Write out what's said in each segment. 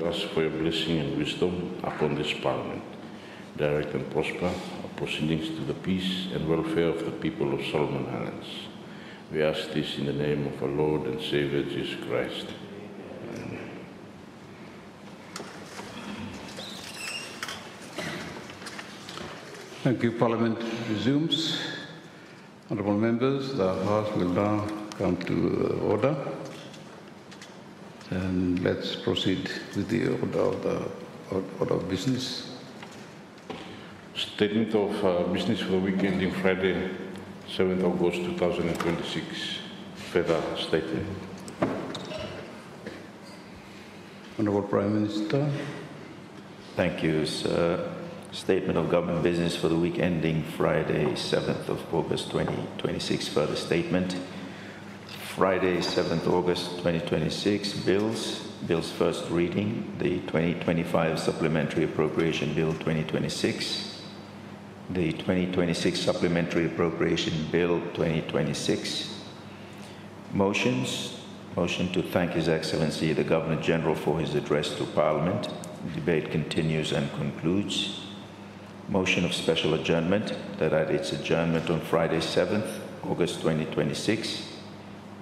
ask for your blessing and wisdom upon this Parliament. Direct and prosper our proceedings to the peace and welfare of the people of Solomon Islands. We ask this in the name of our Lord and Savior, Jesus Christ. Amen. Thank you. Parliament resumes. Honourable members, the House will now come to order. And let's proceed with the order of business. Statement of business for the week ending Friday, 7th August 2026. Further statement. Honourable Prime Minister. Thank you, sir. Statement of government business for the week ending Friday, 7th of August 2026. Further statement. Friday, 7th August 2026. Bills first reading. The 2025 Supplementary Appropriation Bill 2026. The 2026 Supplementary Appropriation Bill 2026. Motions. Motion to thank His Excellency the Governor-General for his address to Parliament. The debate continues and concludes. Motion of special adjournment that at its adjournment on Friday, 7th August 2026,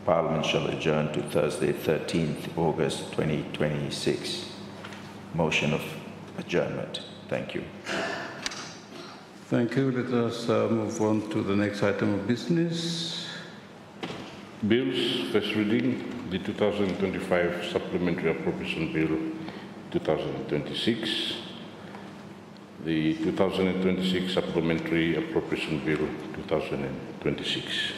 Parliament shall adjourn to Thursday, 13th August 2026. Motion of adjournment. Thank you. Thank you. Let us move on to the next item of business. Bills, first reading, the 2025 Supplementary Appropriation Bill 2026, the 2026 Supplementary Appropriation Bill 2026.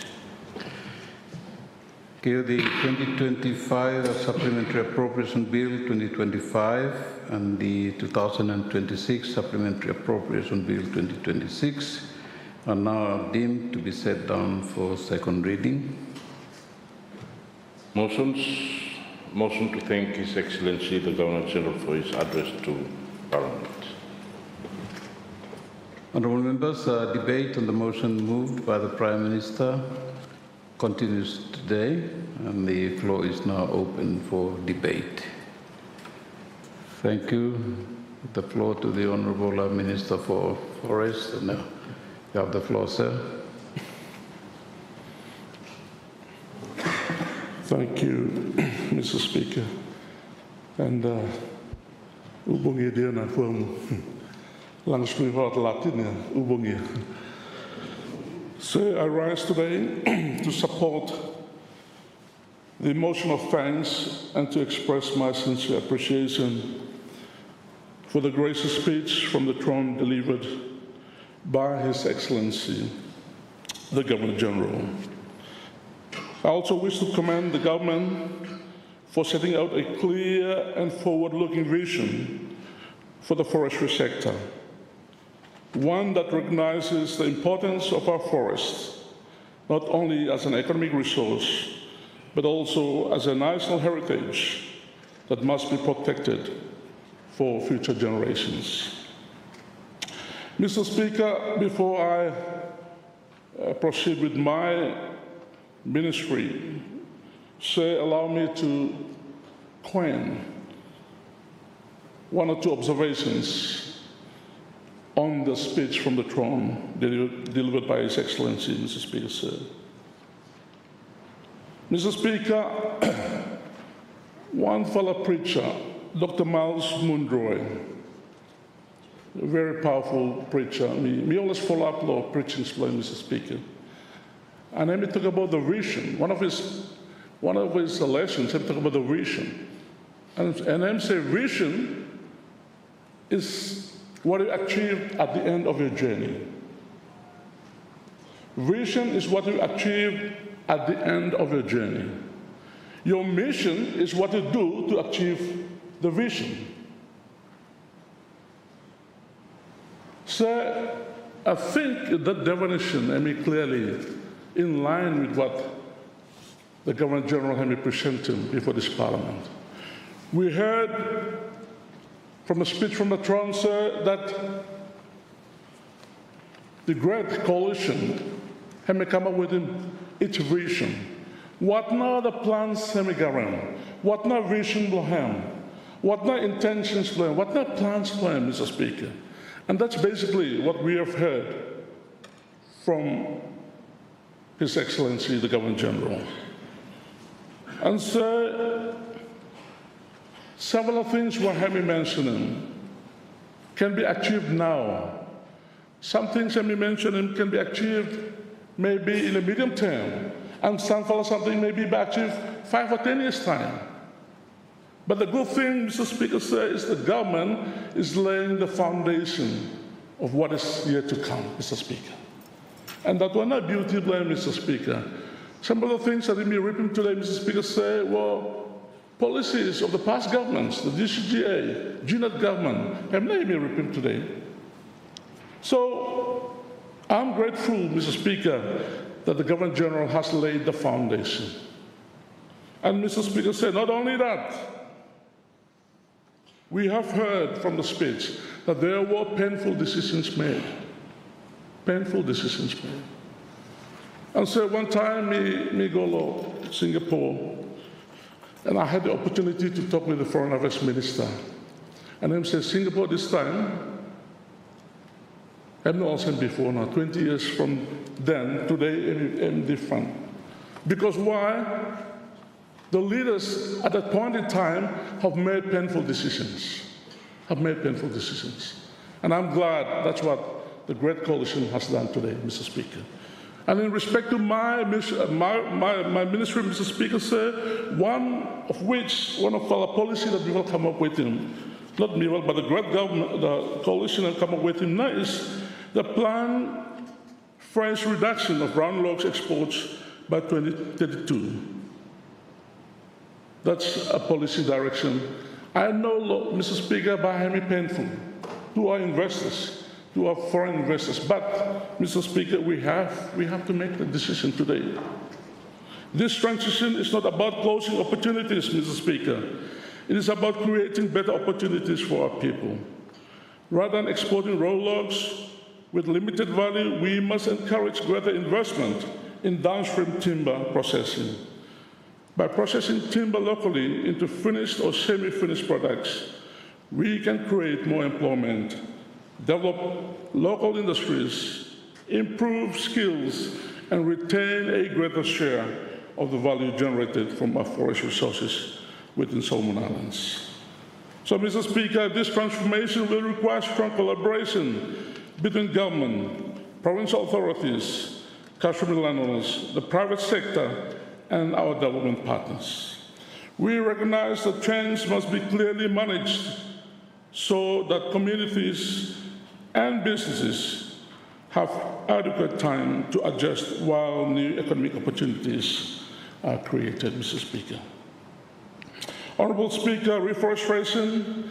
Okay, the 2025 Supplementary Appropriation Bill 2025 and the 2026 Supplementary Appropriation Bill 2026 are now deemed to be set down for second reading. Motion to thank His Excellency the Governor-General for his address to Parliament. Honourable members, debate on the motion moved by the Prime Minister continues today, and the floor is now open for debate. Thank you. The floor to the Honourable Minister for Forests. You have the floor, sir. Thank you, Mr. Speaker. And ubungi dia na fuamu langsung hot Latin ubungi. So I rise today to support the motion of thanks and to express my sincere appreciation for the gracious speech from the throne delivered by His Excellency the Governor-General. I also wish to commend the government for setting out a clear and forward-looking vision for the forestry sector, one that recognizes the importance of our forests, not only as an economic resource, but also as a national heritage that must be protected for future generations. Mr. Speaker, before I proceed with my ministry, sir, allow me to coin one or two observations on the speech from the throne delivered by His Excellency, Mr. Speaker, sir. Mr. Speaker, one fellow preacher, Dr. Miles Mundroy, a very powerful preacher. Me always follow up law preaching, Mr. Speaker. And let me talk about the vision. One of his lessons, he talk about the vision. And I say vision is what you achieved at the end of your journey. Vision is what you achieved at the end of your journey. Your mission is what you do to achieve the vision. So I think that definition, I mean, clearly in line with what the Governor-General had been presenting before this Parliament. We heard from a speech from the throne, sir, that the great coalition had come up with its vision. What now the plans have governed? What now vision will have? what their intentions claim, what their plans claim, Mr. Speaker. And that's basically what we have heard from His Excellency the Governor-General. And so, several things we're having mentioning can be achieved now. Some things I'm mentioning can be achieved maybe in the medium term, and something may be achieved 5 or 10 years' time. But the good thing, Mr. Speaker, is the government is laying the foundation of what is yet to come, Mr. Speaker. And that one not beauty blame, Mr. Speaker. Some of the things that we may repeat today, Mr. Speaker, say, well, policies of the past governments, the DCGA, GNET government, have not been repeated today. So I'm grateful, Mr. Speaker, that the Governor-General has laid the foundation. And Mr. Speaker said, not only that, we have heard from the speech that there were painful decisions made. Painful decisions made. And so one time, me go to Singapore, and I had the opportunity to talk with the Foreign Affairs Minister. And he said, Singapore this time, I've not seen before now, 20 years from then, today, it's different. Because why? The leaders at that point in time have made painful decisions, And I'm glad that's what the Great Coalition has done today, Mr. Speaker. And in respect to my ministry, Mr. Speaker, said, one of our policies that we will come up with him, not me, but the great government, the coalition will come up with him now is the planned French reduction of brown logs exports by 2032. That's a policy direction. I know, Mr. Speaker, by me painful to our investors, to our foreign investors. But, Mr. Speaker, we have to make the decision today. This transition is not about closing opportunities, Mr. Speaker. It is about creating better opportunities for our people. Rather than exporting raw logs with limited value, we must encourage greater investment in downstream timber processing. By processing timber locally into finished or semi-finished products, we can create more employment, develop local industries, improve skills, and retain a greater share of the value generated from our forest resources within Solomon Islands. So, Mr. Speaker, this transformation will require strong collaboration between government, provincial authorities, customary landowners, the private sector, and our development partners. We recognize that trends must be clearly managed so that communities and businesses have adequate time to adjust while new economic opportunities are created, Mr. Speaker. Honorable Speaker, reforestation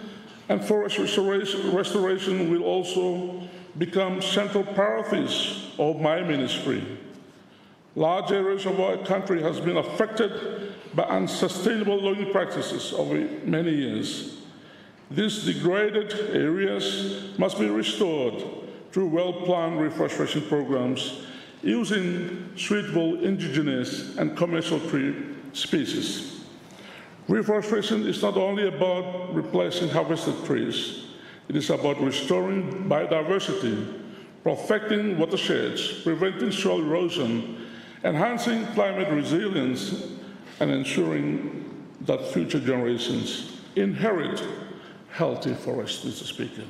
and forest restoration will also become central priorities of my ministry. Large areas of our country has been affected by unsustainable logging practices over many years. These degraded areas must be restored through well-planned reforestation programs using suitable indigenous and commercial tree species. Reforestation is not only about replacing harvested trees, it is about restoring biodiversity, protecting watersheds, preventing soil erosion, enhancing climate resilience, and ensuring that future generations inherit healthy forests, Mr. Speaker.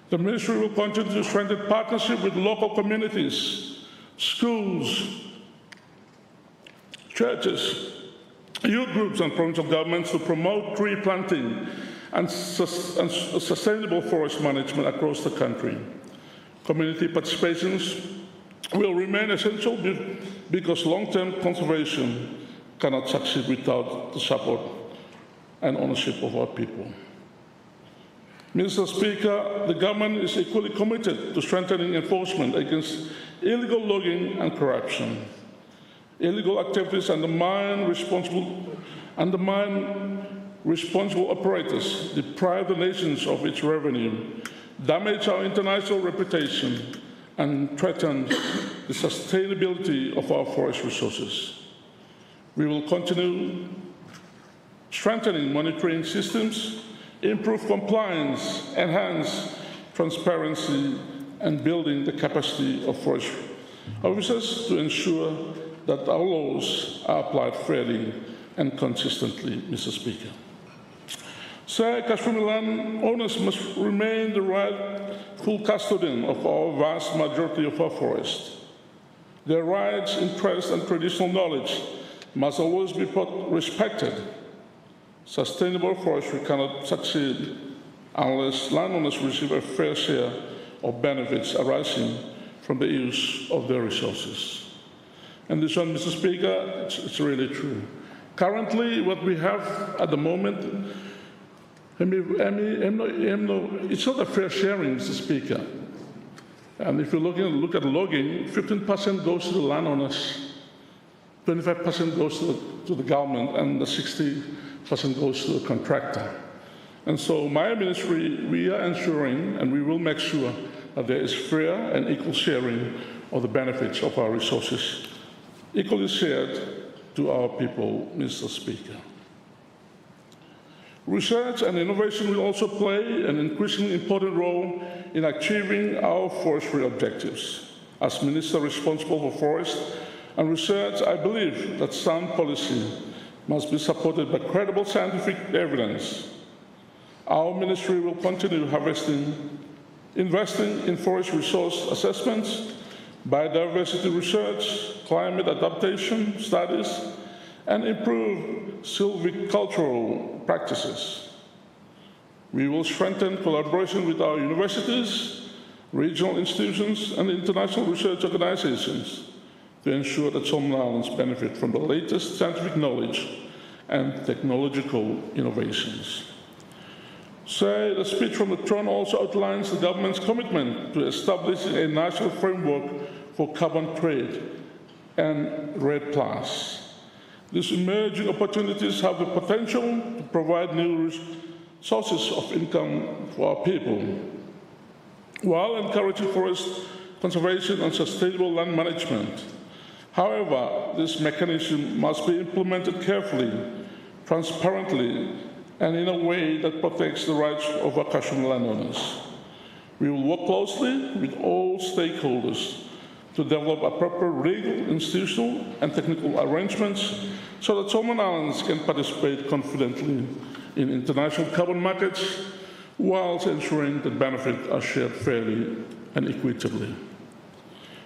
The ministry will continue to strengthen partnership with local communities, schools, churches, youth groups, and provincial governments to promote tree planting and sustainable forest management across the country. Community participations will remain essential because long-term conservation cannot succeed without the support and ownership of our people. Mr. Speaker, the government is equally committed to strengthening enforcement against illegal logging and corruption. Illegal activities undermine responsible operators, deprive the nations of its revenue, damage our international reputation, and threaten the sustainability of our forest resources. We will continue strengthening monitoring systems, improve compliance, enhance transparency, and building the capacity of forest officers to ensure that our laws are applied fairly and consistently, Mr. Speaker. Sir, Kashmiri land owners must remain the rightful custodian of our vast majority of our forests. Their rights, interests, and traditional knowledge must always be respected. Sustainable forestry cannot succeed unless landowners receive a fair share of benefits arising from the use of their resources. And this one, Mr. Speaker, it's really true. Currently, what we have at the moment, it's not a fair sharing, Mr. Speaker. And if you look at logging, 15% goes to the landowners, 25% goes to the government, and the 60% goes to the contractor. And so my ministry, we are ensuring, and we will make sure that there is fair and equal sharing of the benefits of our resources, equally shared to our people, Mr. Speaker. Research and innovation will also play an increasingly important role in achieving our forestry objectives. As Minister responsible for forest and research, I believe that sound policy must be supported by credible scientific evidence. Our ministry will continue investing in forest resource assessments, biodiversity research, climate adaptation studies, and improve silvicultural practices. We will strengthen collaboration with our universities, regional institutions, and international research organizations to ensure that Solomon Islands benefit from the latest scientific knowledge and technological innovations. So, the speech from the throne also outlines the government's commitment to establishing a national framework for carbon trade and REDD+. These emerging opportunities have the potential to provide new sources of income for our people, while encouraging forest conservation and sustainable land management. However, this mechanism must be implemented carefully, transparently, and in a way that protects the rights of our Kashmiri landowners. We will work closely with all stakeholders to develop appropriate legal, institutional, and technical arrangements so that Solomon Islands can participate confidently in international carbon markets whilst ensuring that benefits are shared fairly and equitably.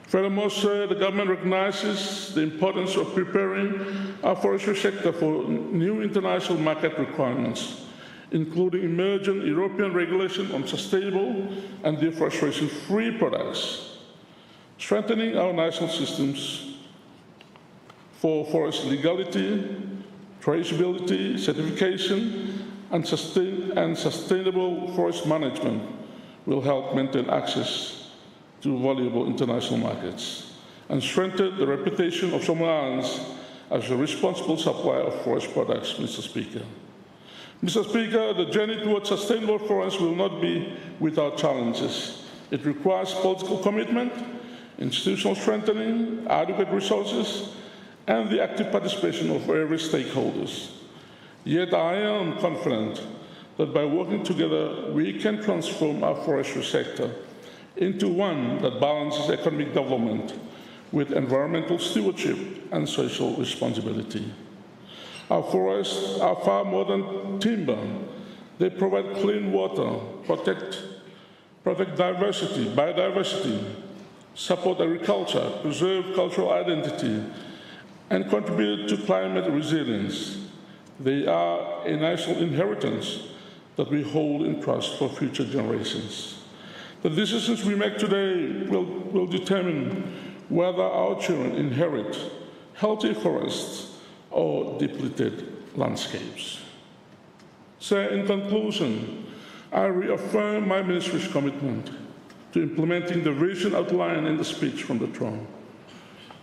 Furthermore, sir, the government recognizes the importance of preparing our forestry sector for new international market requirements, including emerging European regulation on sustainable and deforestation-free products. Strengthening our national systems for forest legality, traceability, certification, and sustainable forest management will help maintain access to valuable international markets and strengthen the reputation of Solomon Islands as a responsible supplier of forest products, Mr. Speaker. Mr. Speaker, the journey towards sustainable forests will not be without challenges. It requires political commitment, institutional strengthening, adequate resources, and the active participation of every stakeholders. Yet I am confident that by working together, we can transform our forestry sector into one that balances economic development with environmental stewardship and social responsibility. Our forests are far more than timber. They provide clean water, protect biodiversity, support agriculture, preserve cultural identity, and contribute to climate resilience. They are a national inheritance that we hold in trust for future generations. The decisions we make today will determine whether our children inherit healthy forests or depleted landscapes. So, in conclusion, I reaffirm my ministry's commitment to implementing the vision outlined in the speech from the throne.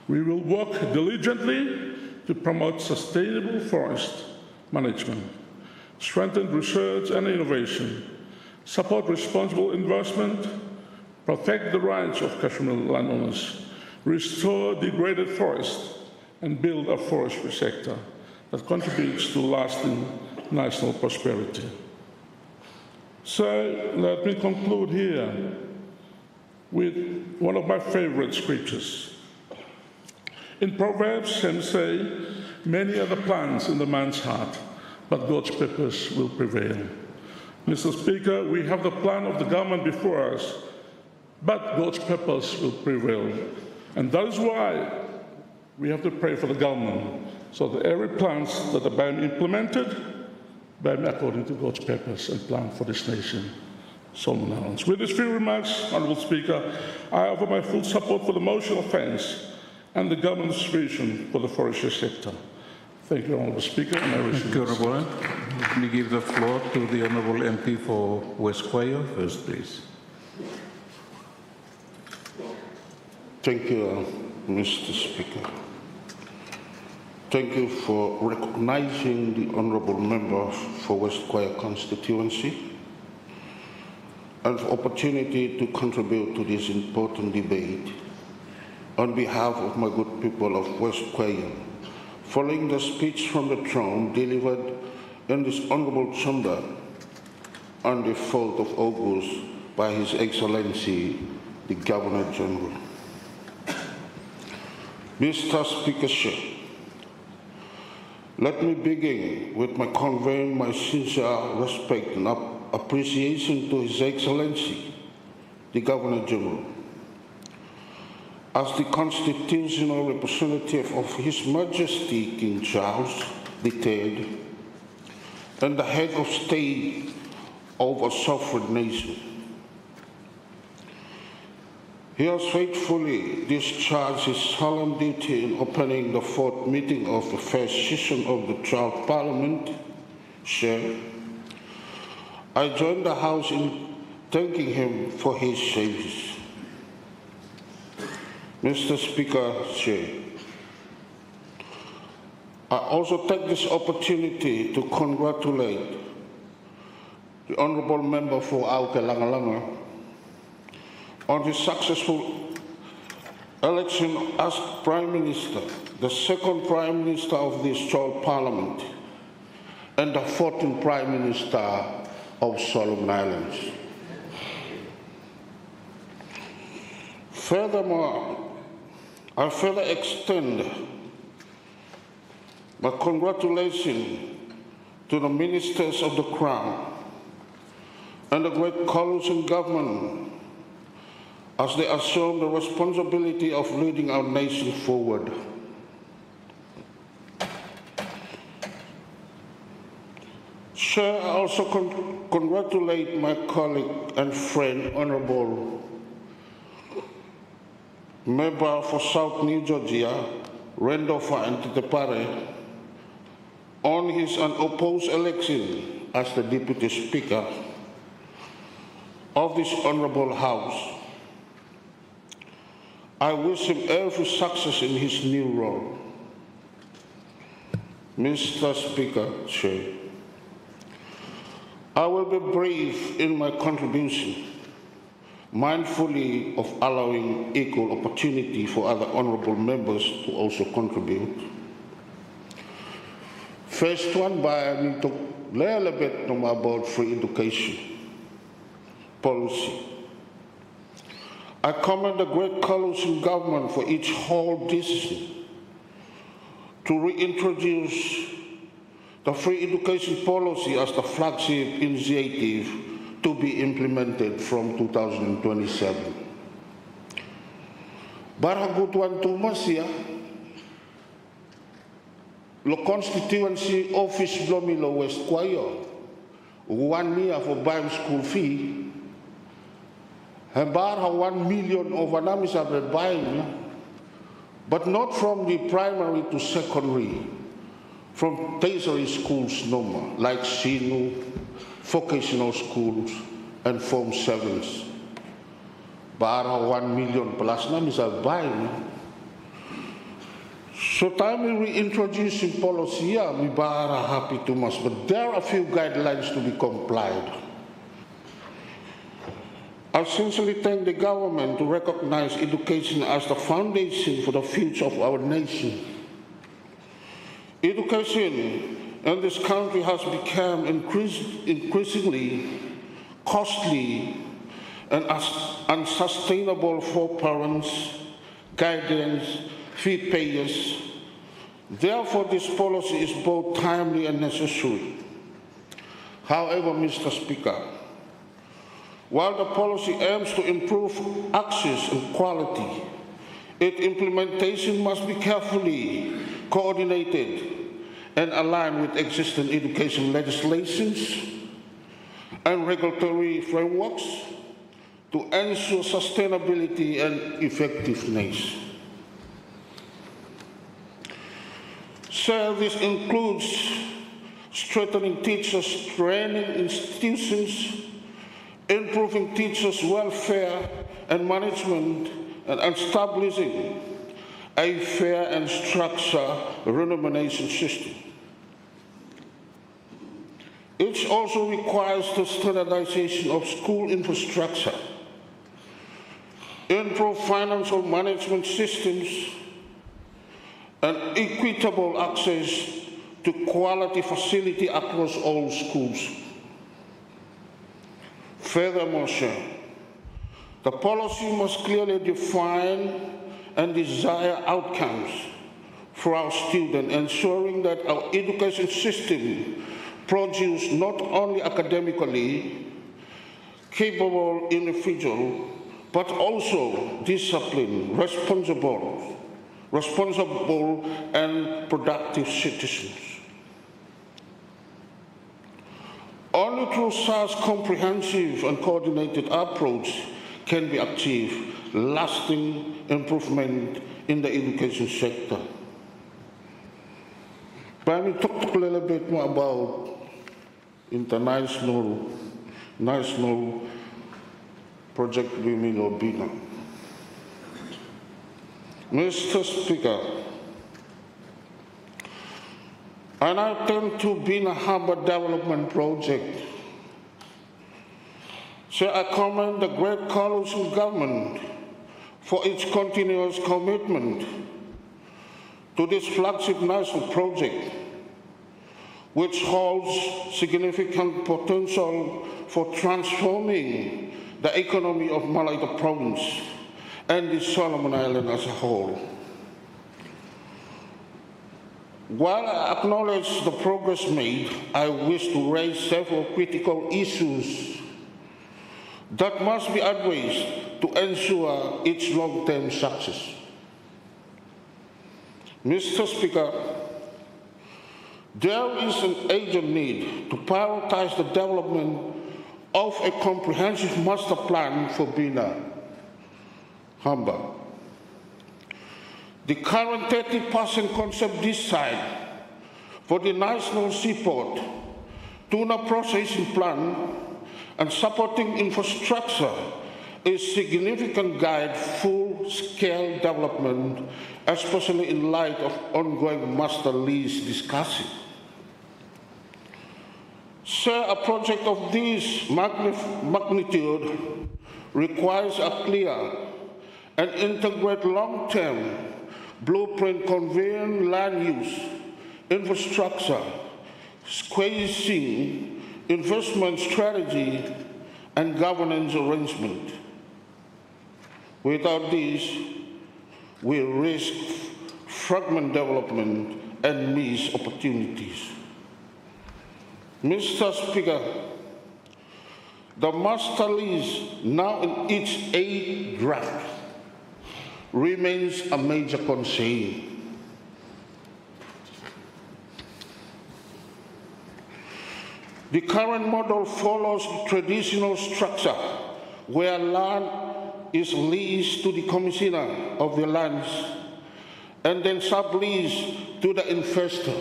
We will work diligently to promote sustainable forest management, strengthen research and innovation, support responsible investment, protect the rights of Kashmiri landowners, restore degraded forests, and build a forestry sector that contributes to lasting national prosperity. So let me conclude here with one of my favorite scriptures. In Proverbs, hymns say, many are the plans in the man's heart, but God's purpose will prevail. Mr. Speaker, we have the plan of the government before us, but God's purpose will prevail. And that is why we have to pray for the government, so that every plans that are being implemented, being according to God's purpose and plan for this nation, Solomon Islands. With these few remarks, Honourable Speaker, I offer my full support for the motion of thanks and the government's vision for the forestry sector. Thank you, Honourable Speaker. And I Thank you, Honourable. Let me give the floor to the Honourable MP for West Quayo first, please. Thank you, Mr. Speaker. Thank you for recognizing the honourable member for West Quayo constituency and the opportunity to contribute to this important debate on behalf of my good people of West Quayo, following the speech from the throne delivered in this honourable chamber on the 4th of August by His Excellency the Governor-General. Mr. Speaker, let me begin with my conveying my sincere respect and appreciation to His Excellency, the Governor-General. As the constitutional representative of His Majesty King Charles III and the head of state of a sovereign nation, he has faithfully discharged his solemn duty in opening the 4th meeting of the first session of the 12th Parliament. Chair, I join the House in thanking him for his service. Mr. Speaker, Chair, I also take this opportunity to congratulate the Honourable Member for Auke Langalanga on his successful election as Prime Minister, the second Prime Minister of this 12th Parliament, and the 14th Prime Minister of Solomon Islands. Furthermore, I further extend my congratulations to the Ministers of the Crown and the great coalition government as they assume the responsibility of leading our nation forward. Chair, I also congratulate my colleague and friend, Honourable Member for South New Georgia, Randolph and Tetepare, on his unopposed election as the Deputy Speaker of this Honourable House. I wish him every success in his new role. Mr. Speaker, Chair, I will be brief in my contribution, mindfully of allowing equal opportunity for other honourable members to also contribute. First one, I need to learn a little bit about free education policy. I commend the great coalition government for its whole decision to reintroduce the free education policy as the flagship initiative to be implemented from 2027. Baragutuan Tumasia, the constituency office Blomilo West Quayo, 1 year for buying school fee, about 1 million of anamis are buying, but not from the primary to secondary, from tertiary schools no more, like Sinu, vocational schools, and Form 7s. Bara 1 million plus namis are buying. So time we reintroducing policy, yeah, we are happy too much, but there are a few guidelines to be complied. I sincerely thank the government to recognize education as the foundation for the future of our nation. Education in this country has become increasingly costly and unsustainable for parents, guardians, fee payers. Therefore, this policy is both timely and necessary. However, Mr. Speaker, while the policy aims to improve access and quality, its implementation must be carefully coordinated and aligned with existing education legislations and regulatory frameworks to ensure sustainability and effectiveness. So this includes strengthening teachers' training institutions, improving teachers' welfare and management, and establishing a fair and structured remuneration system. It also requires the standardization of school infrastructure, improved financial management systems, and equitable access to quality facility across all schools. Furthermore, sir, the policy must clearly define and desire outcomes for our students, ensuring that our education system produces not only academically capable individuals, but also disciplined, responsible and productive citizens. Only through such comprehensive and coordinated approach can be achieved lasting improvement in the education sector. Let me talk a little bit more about international project women or BINA. Mr. Speaker, I now turn to BINA Harbour Development Project. So I commend the great coalition government for its continuous commitment to this flagship national project, which holds significant potential for transforming the economy of Malaita province and the Solomon Islands as a whole. While I acknowledge the progress made, I wish to raise several critical issues that must be addressed to ensure its long-term success. Mr. Speaker, there is an urgent need to prioritize the development of a comprehensive master plan for BINA Harbour. The current 30% concept design for the National Seaport Tuna Processing Plan and supporting infrastructure is significant guide full-scale development, especially in light of ongoing master lease discussion. So a project of this magnitude requires a clear and integrated long-term blueprint conveying land use, infrastructure, squeezing, investment strategy, and governance arrangement. Without this, we risk fragment development and missed opportunities. Mr. Speaker, the master lease, now in its 8th draft, remains a major concern. The current model follows the traditional structure where land is leased to the commissioner of the lands and then subleased to the investor.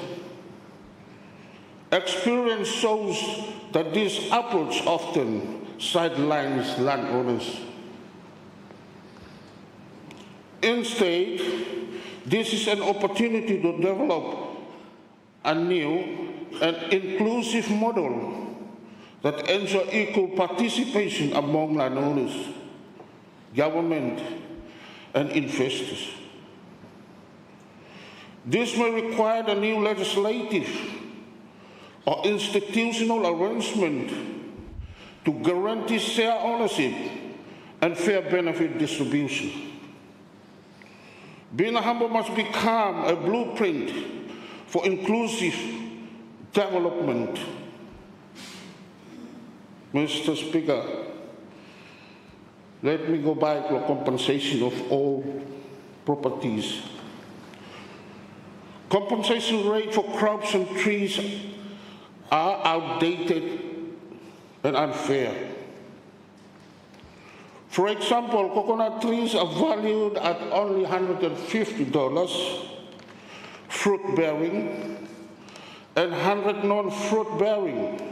Experience shows that this approach often sidelines landowners. Instead, this is an opportunity to develop a new and inclusive model that ensures equal participation among landowners, government, and investors. This may require a new legislative or institutional arrangement to guarantee share ownership and fair benefit distribution. Binahamba must become a blueprint for inclusive development. Mr. Speaker, let me go back to the compensation of all properties. Compensation rate for crops and trees are outdated and unfair. For example, coconut trees are valued at only $150 fruit bearing and 100 non-fruit bearing.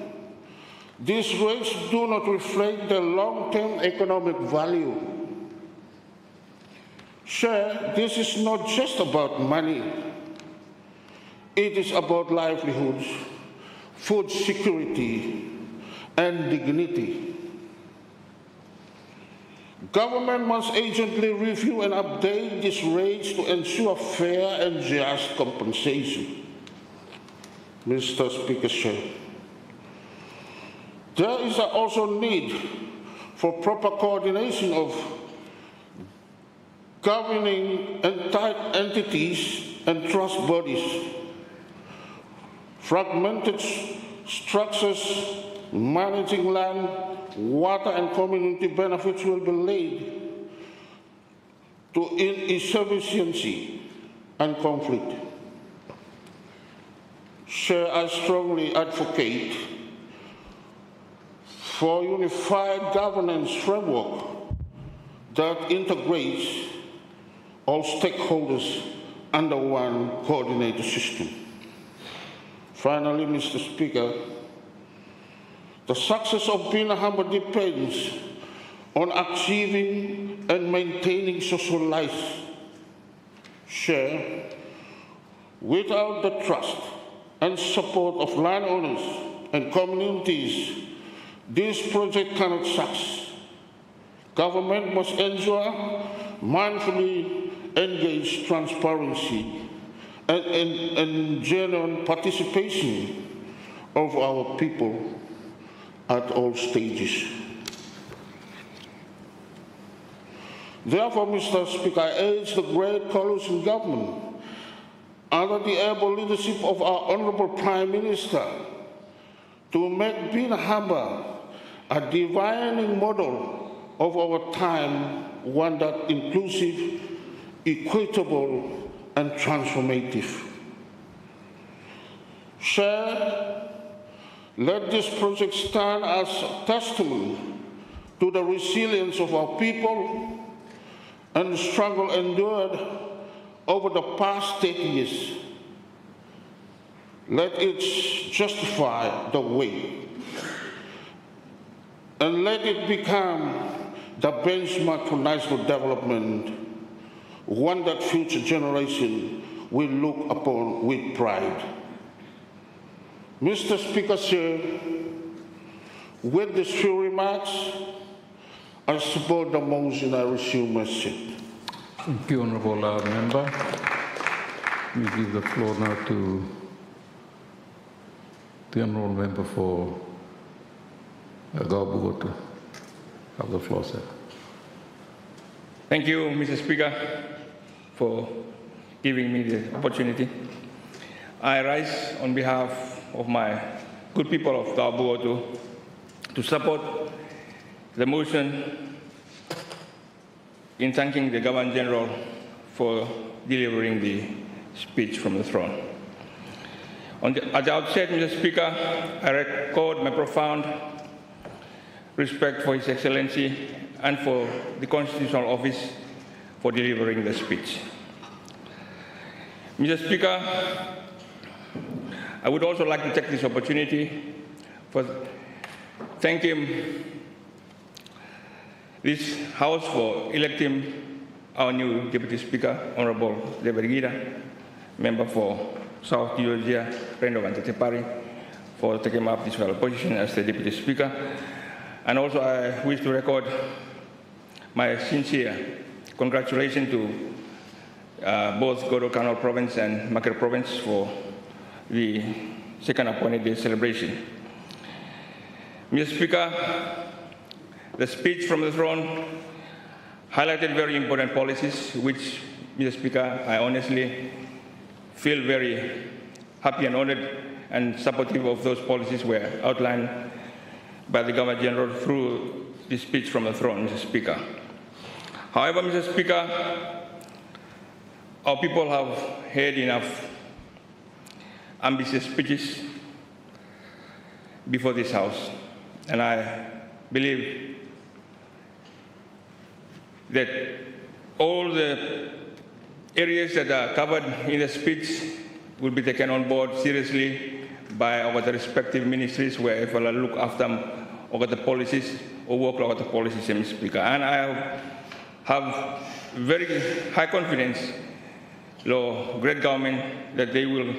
These rates do not reflect the long-term economic value. Sure, this is not just about money. It is about livelihoods, food security, and dignity. Government must urgently review and update these rates to ensure fair and just compensation. Mr. Speaker, Chair, there is also need for proper coordination of governing entities and trust bodies. Fragmented structures managing land, water, and community benefits will be laid to insufficiency and conflict. Sir, I strongly advocate for unified governance framework that integrates all stakeholders under one coordinated system. Finally, Mr. Speaker, the success of Binahamba depends on achieving and maintaining social life. Share, without the trust and support of landowners and communities, this project cannot succeed. Government must ensure mindfully engage transparency and genuine participation of our people at all stages. Therefore, Mr. Speaker, I urge the great coalition government under the able leadership of our Honorable Prime Minister to make Binahamba a defining model of our time, one that inclusive, equitable, and transformative. Share, let this project stand as a testament to the resilience of our people and the struggle endured over the past 30 years. Let it justify the way, and let it become the benchmark for national development, one that future generations will look upon with pride. Mr. Speaker, sir, with these few remarks, I support the motion. I resume my seat. Thank you, Honourable Member. We give the floor now to the Honourable Member for Gabugotu. Have the floor, sir. Thank you, Mr. Speaker, for giving me the opportunity. I rise on behalf of my good people of Gabugotu to support the motion in thanking the Governor-General for delivering the speech from the throne. At the outset, Mr. Speaker, I record my profound respect for His Excellency and for the Constitutional Office for delivering the speech. Mr. Speaker, I would also like to take this opportunity for thanking this House for electing our new Deputy Speaker, Honorable Debergira, member for South Georgia, Rendo Vantatepari, for taking up this position as the Deputy Speaker. And also I wish to record my sincere congratulations to both Goro Kanal Province and Makere Province for the second appointed day celebration. Mr. Speaker, the speech from the throne highlighted very important policies, which, Mr. Speaker, I honestly feel very happy and honored and supportive of those policies were outlined by the Governor-General through the speech from the throne, Mr. Speaker. However, Mr. Speaker, our people have heard enough ambitious speeches before this House, and I believe that all the areas that are covered in the speech will be taken on board seriously by our respective ministries, wherever I look after over the policies or work over the policies, Mr. Speaker. And I have very high confidence, great government, that they will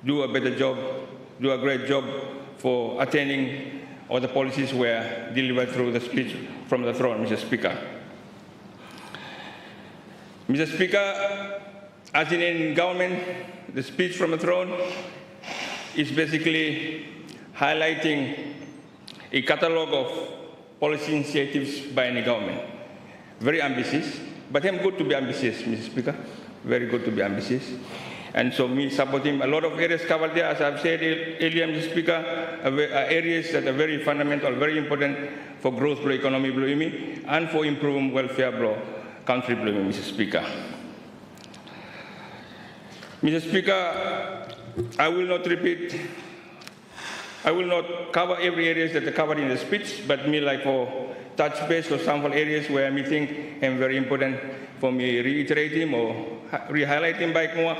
do a better job, do a great job for attaining all the policies were delivered through the speech from the throne, Mr. Speaker. Mr. Speaker, as in government, the speech from the throne is basically highlighting a catalogue of policy initiatives by any government. Very ambitious, but I'm good to be ambitious, Mr. Speaker. Very good to be ambitious. And so me supporting a lot of areas covered there, as I've said earlier, Mr. Speaker, areas that are very fundamental, very important for growth of the economy, and for improving welfare of the country, Mr. Speaker. Mr. Speaker, I will not repeat, I will not cover every area that are covered in the speech, but me like for touch base or sample areas where I think are very important for me reiterating or re-highlighting back more,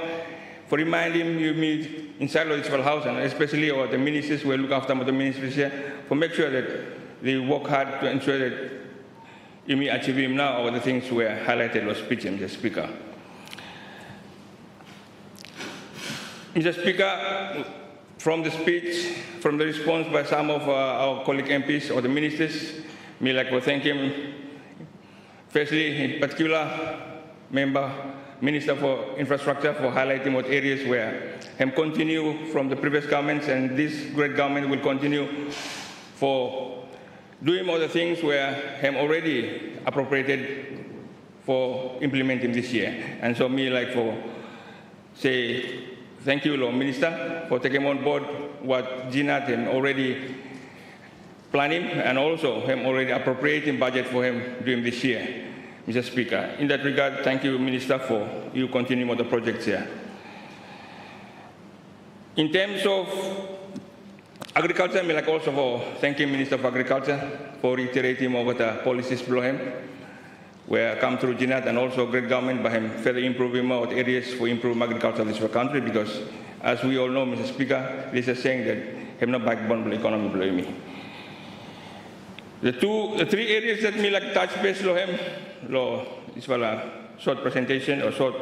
for reminding you me inside of this house, and especially or the ministers who look after the ministries here, for make sure that they work hard to ensure that you may achieve now all the things were highlighted in the speech, Mr. Speaker. Mr. Speaker, from the speech, from the response by some of our colleague MPs or the ministers, me like to thank him. Firstly, in particular, Minister for Infrastructure for highlighting what areas where him continue from the previous governments, and this great government will continue for doing all the things where him already appropriated for implementing this year. And so me like for say thank you, Lord Minister, for taking on board what GNAT him already planning, and also him already appropriating budget for him during this year, Mr. Speaker. In that regard, thank you, Minister, for you continuing with the projects here. In terms of agriculture, I like also for thanking Minister of Agriculture for reiterating over the policies below him, where come through GNAT and also great government by him further improving more areas for improving agriculture in this country, because as we all know, Mr. Speaker, this is saying that him not backbone economy below me. The three areas that me like touch base below him, this was a short presentation or short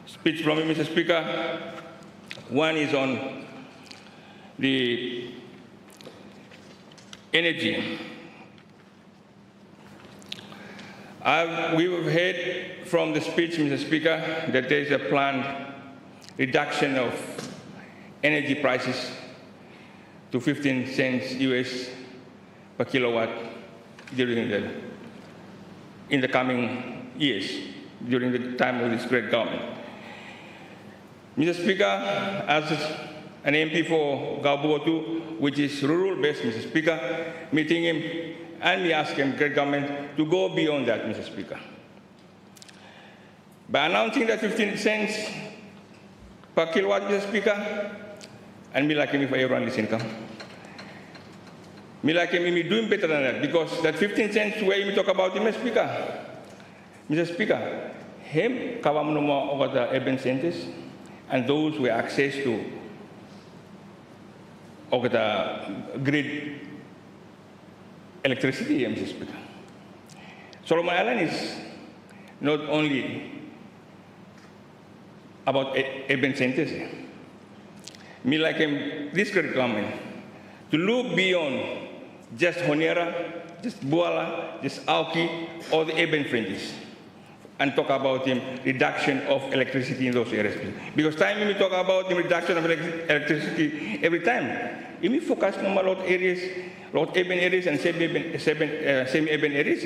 speech from me, Mr. Speaker. One is on the energy. We've heard from the speech, Mr. Speaker, that there is a planned reduction of energy prices to 15 cents US per kilowatt in the coming years, during the time of this great government. Mr. Speaker, as an MP for Gabuotu, which is rural-based, Mr. Speaker, meeting him and me asking great government to go beyond that, Mr. Speaker. By announcing that 15 cents per kilowatt, Mr. Speaker, and me like him for everyone listening, me like him doing better than that, because that 15 cents where you talk about, Mr. Speaker, him cover more over the urban centers and those with access to over the grid electricity, Mr. Speaker. Solomon Island is not only about urban centers. Me like him, this great government, to look beyond just Honiara, just Buala, just Auki, or the urban fringes. and talk about the reduction of electricity in those areas. Because time we talk about the reduction of electricity every time, we focus on a lot of areas, lot urban areas and semi-urban areas.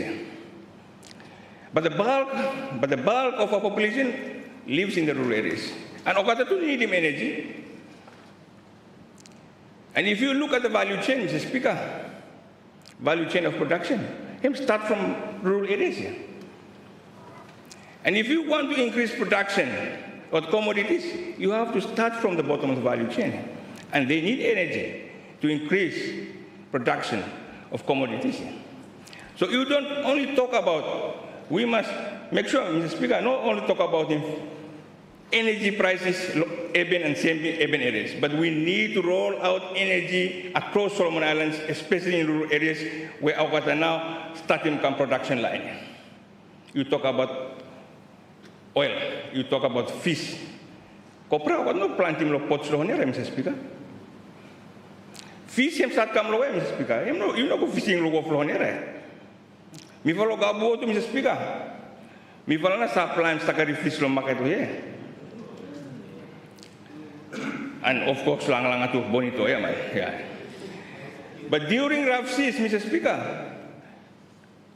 But the bulk of our population lives in the rural areas. And Okata to need him energy. And if you look at the value chain, Mr. Speaker, value chain of production, him start from rural areas. And if you want to increase production of commodities, you have to start from the bottom of the value chain. And they need energy to increase production of commodities. So you don't only talk about, we must make sure, Mr. Speaker, not only talk about energy prices, urban and semi-urban areas, but we need to roll out energy across Solomon Islands, especially in rural areas where Okata now starting come production line. You talk about oil, you talk about fish. Kopra, what no planting lo pots lo honera, Mr. Speaker. Fish yang start come lo Mr. Speaker. You know go fishing lo go flo honera. Mi follow gabo to Mr. Speaker. Mi follow na sa plan stakari fish lo makai to ye. And of course, lang atu bonito yeah. But during rough seas, Mr. Speaker,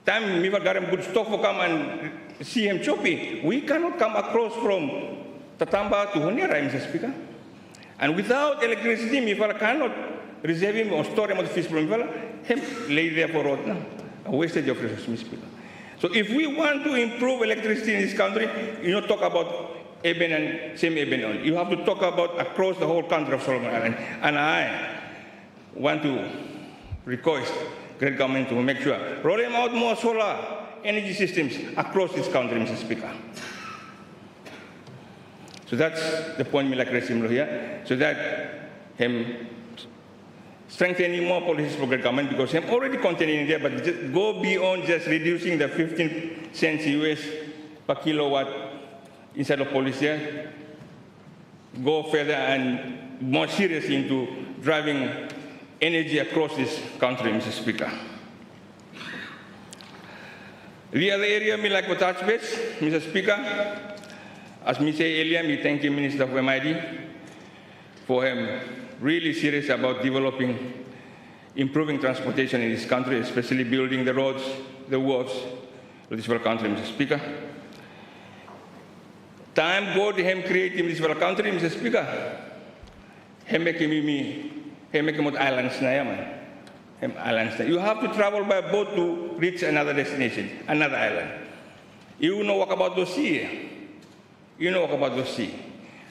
time we were getting good stock for come and see him choppy, we cannot come across from Tatamba to Honera, Mr. Speaker. And without electricity, we cannot reserve him or store him on the fish from him lay there for rot now. A wastage of resources, Mr. Speaker. So if we want to improve electricity in this country, you not talk about urban and semi-urban only. You have to talk about across the whole country of Solomon Islands. And I want to request great government to make sure, rolling out more solar energy systems across this country, Mr. Speaker. So that's the point me like raising here, so that him strengthening more policies for great government, because him already containing there, but just go beyond just reducing the 15 cents US per kilowatt inside of policy, go further and more serious into driving energy across this country, Mr. Speaker. The other area me like to touch base, Mr. Speaker, as me say earlier, me thank you, Minister of MID, for him really serious about developing, improving transportation in this country, especially building the roads, the wharves of this country, Mr. Speaker. Time go to him creating this country, Mr. Speaker. Him making islands na yaman. Him islands na. You have to travel by boat to reach another destination, another island. You know what about the sea. You know what about the sea.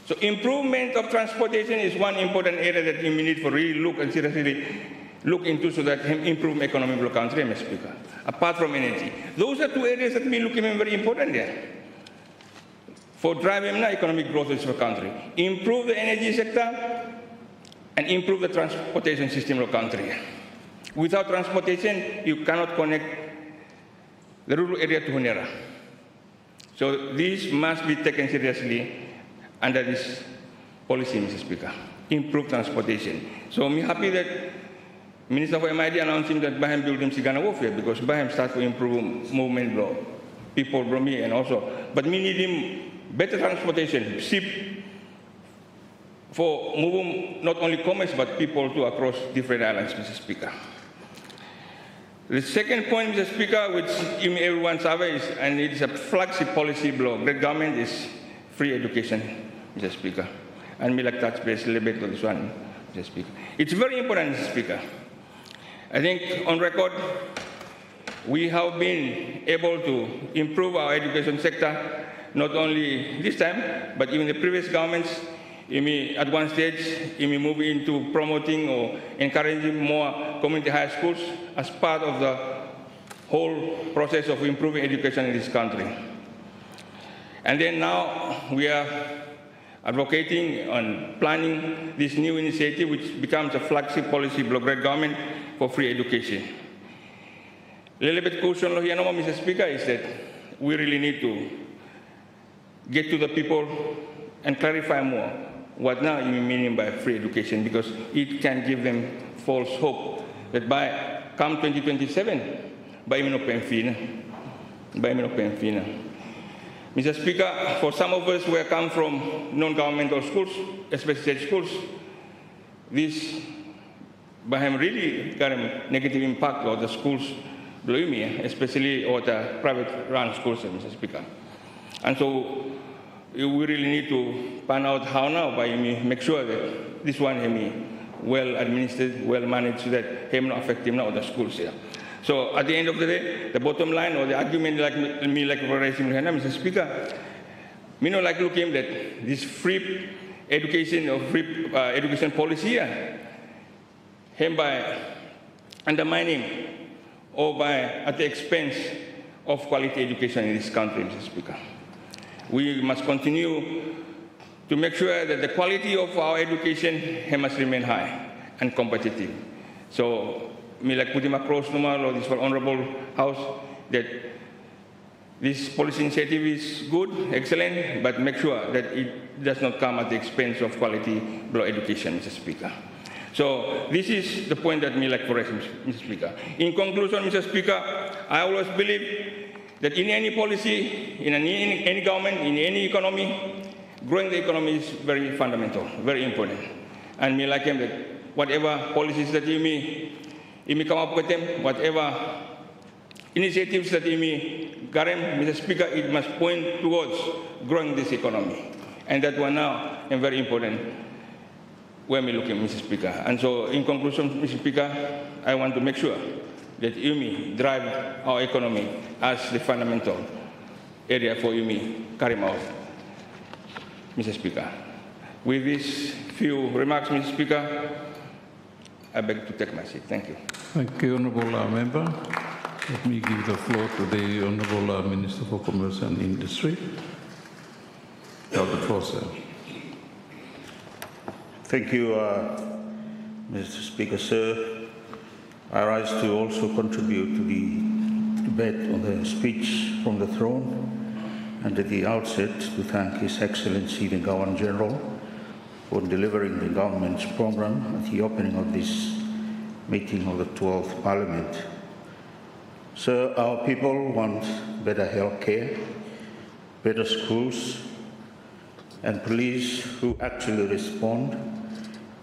So improvement of transportation is one important area that you need for really look and seriously look into, so that him improve economy of the country, Mr. Speaker. Apart from energy. Those are two areas that we look at very important there. For driving economic growth of the country. Improve the energy sector and improve the transportation system of the country. Without transportation, you cannot connect the rural area to Honera. So this must be taken seriously under this policy, Mr. Speaker. Improve transportation. So I'm happy that Minister of MID announcing that Baham building Sigana warfare, because Baham start to improve movement of people from me and also, but we need him better transportation, ship for moving not only commerce but people too across different islands, Mr. Speaker. The second point, Mr. Speaker, which everyone surveys, and it is a flagship policy blow, great government, is free education, Mr. Speaker. And me like touch base a little bit on this one, Mr. Speaker. It's very important, Mr. Speaker. I think on record, we have been able to improve our education sector, not only this time, but even the previous governments. At one stage, move into promoting or encouraging more community high schools as part of the whole process of improving education in this country. And then now we are advocating on planning this new initiative, which becomes a flagship policy block great government for free education. A little bit caution here, Mr. Speaker, is that we really need to get to the people and clarify more what now you mean by free education, because it can give them false hope that by come 2027, by paying fee. Mr. Speaker, for some of us who have come from non-governmental schools, especially state schools, this really got a negative impact on the schools below me, especially on the private-run schools, Mr. Speaker. And so we really need to find out how now by make sure that this one well administered, well managed, so that not affect him now the schools here. So at the end of the day, the bottom line or the argument like Mr. Speaker, me not like looking that this free education or free education policy here, him by undermining or by at the expense of quality education in this country, Mr. Speaker. We must continue to make sure that the quality of our education must remain high and competitive. So, me like put him across or this honorable House that this policy initiative is good, excellent, but make sure that it does not come at the expense of quality below education, Mr. Speaker. So this is the point that me like for Mr. Speaker. In conclusion, Mr. Speaker, I always believe that in any policy, in any government, in any economy, growing the economy is very fundamental, very important. And me like him that whatever policies that you may come up with them, whatever initiatives that you may got him, Mr. Speaker, it must point towards growing this economy. And that one now is very important when we look at Mr. Speaker. And so in conclusion, Mr. Speaker, I want to make sure that UMI drive our economy as the fundamental area for UMI carry out, Mr. Speaker. With these few remarks, Mr. Speaker, I beg to take my seat. Thank you. Thank you, Honourable Member. Let me give the floor to the Honourable Minister for Commerce and Industry. Dr. Foster. Thank you, Mr. Speaker, sir. I rise to also contribute to the debate on the speech from the throne, and at the outset to thank His Excellency the Governor-General for delivering the government's program at the opening of this meeting of the 12th Parliament. Sir, our people want better health care, better schools, and police who actually respond.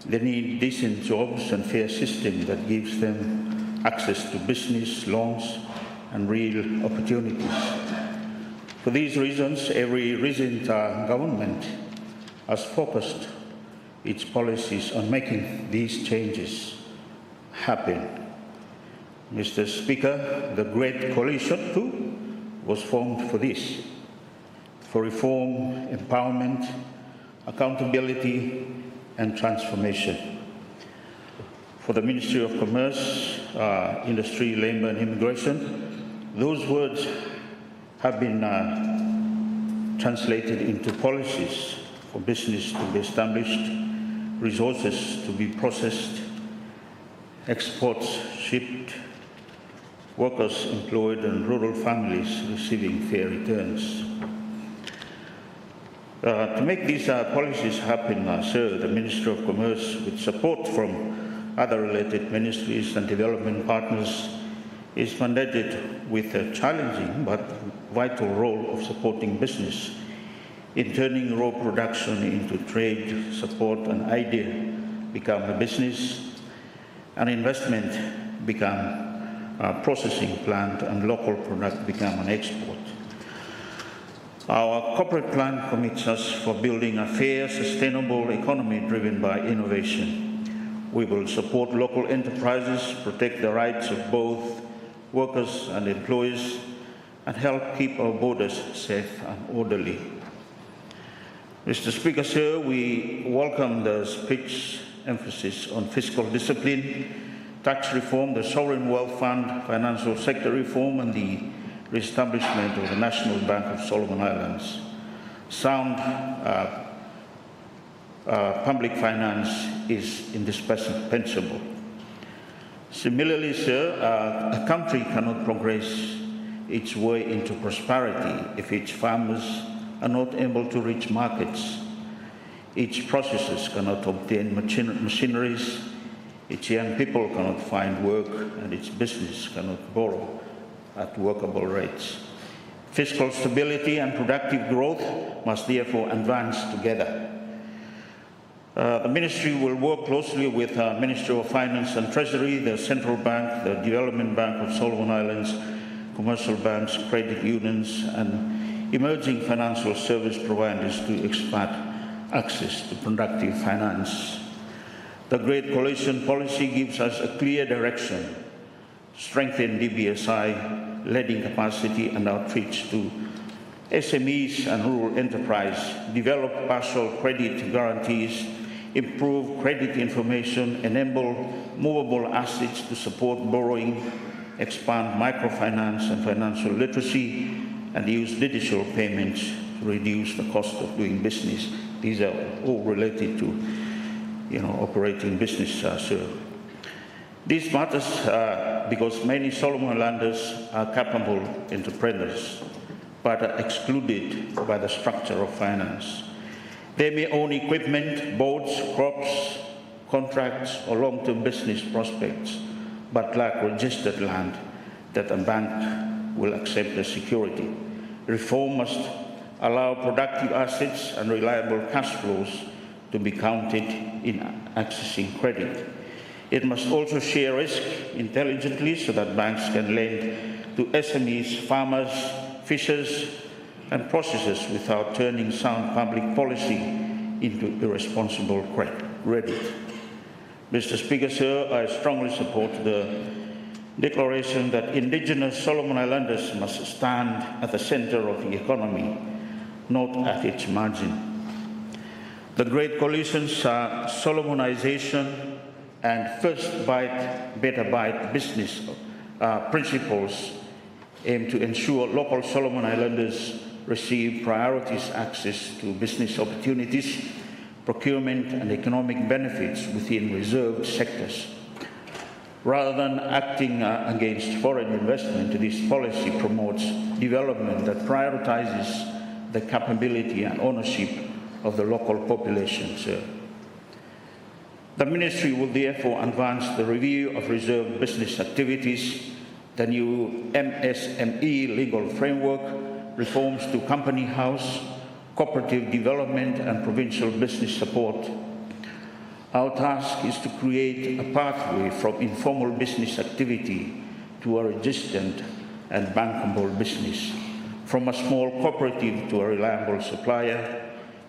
They need decent jobs and fair system that gives them access to business, loans, and real opportunities. For these reasons, every recent government has focused its policies on making these changes happen. Mr. Speaker, the Great Coalition too was formed for this, for reform, empowerment, accountability, and transformation. For the Ministry of Commerce, Industry, Labour and Immigration, those words have been translated into policies for business to be established, resources to be processed, exports shipped, workers employed, and rural families receiving fair returns. To make these policies happen, sir, the Ministry of Commerce, with support from other related ministries and development partners, is mandated with a challenging but vital role of supporting business in turning raw production into trade, support and idea become a business, and investment become a processing plant, and local product become an export. Our corporate plan commits us for building a fair, sustainable economy driven by innovation. We will support local enterprises, protect the rights of both workers and employees, and help keep our borders safe and orderly. Mr. Speaker, sir, we welcome the speech's emphasis on fiscal discipline, tax reform, the Sovereign Wealth Fund, financial sector reform, and the re-establishment of the National Bank of Solomon Islands. Sound public finance is indispensable. Similarly, sir, a country cannot progress its way into prosperity if its farmers are not able to reach markets, its processors cannot obtain machineries, its young people cannot find work, and its business cannot borrow at workable rates. Fiscal stability and productive growth must therefore advance together. The Ministry will work closely with the Ministry of Finance and Treasury, the Central Bank, the Development Bank of Solomon Islands, commercial banks, credit unions, and emerging financial service providers to expand access to productive finance. The Great Coalition policy gives us a clear direction: strengthen DBSI, lending capacity and outreach to SMEs and rural enterprise, develop partial credit guarantees, improve credit information, enable movable assets to support borrowing, expand microfinance and financial literacy, and use digital payments to reduce the cost of doing business. These are all related to, operating business, sir. This matters because many Solomon Islanders are capable entrepreneurs, but are excluded by the structure of finance. They may own equipment, boats, crops, contracts, or long-term business prospects, but lack registered land that a bank will accept as security. Reform must allow productive assets and reliable cash flows to be counted in accessing credit. It must also share risk intelligently so that banks can lend to SMEs, farmers, fishers, and processors without turning sound public policy into irresponsible credit. Mr. Speaker, sir, I strongly support the declaration that Indigenous Solomon Islanders must stand at the center of the economy, not at its margin. The Great Coalition's Solomonization and First Bite, Better Bite business principles aim to ensure local Solomon Islanders receive priorities access to business opportunities, procurement and economic benefits within reserved sectors. Rather than acting against foreign investment, this policy promotes development that prioritizes the capability and ownership of the local population, sir. The Ministry will therefore advance the review of reserved business activities, the new MSME legal framework, reforms to Company House, cooperative development and provincial business support. Our task is to create a pathway from informal business activity to a registered and bankable business, from a small cooperative to a reliable supplier,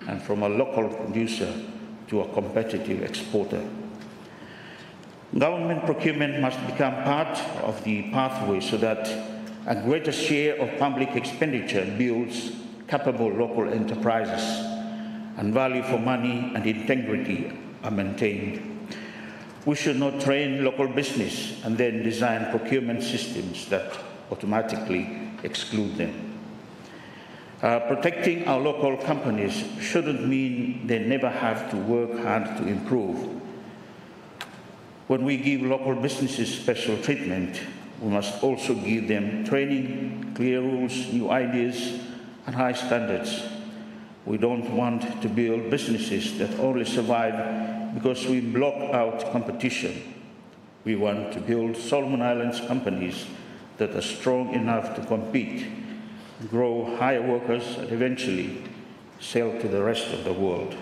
and from a local producer to a competitive exporter. Government procurement must become part of the pathway so that a greater share of public expenditure builds capable local enterprises and value for money and integrity are maintained. We should not train local business and then design procurement systems that automatically exclude them. Protecting our local companies shouldn't mean they never have to work hard to improve. When we give local businesses special treatment, we must also give them training, clear rules, new ideas, and high standards. We don't want to build businesses that only survive because we block out competition. We want to build Solomon Islands companies that are strong enough to compete, grow, hire workers, and eventually sell to the rest of the world.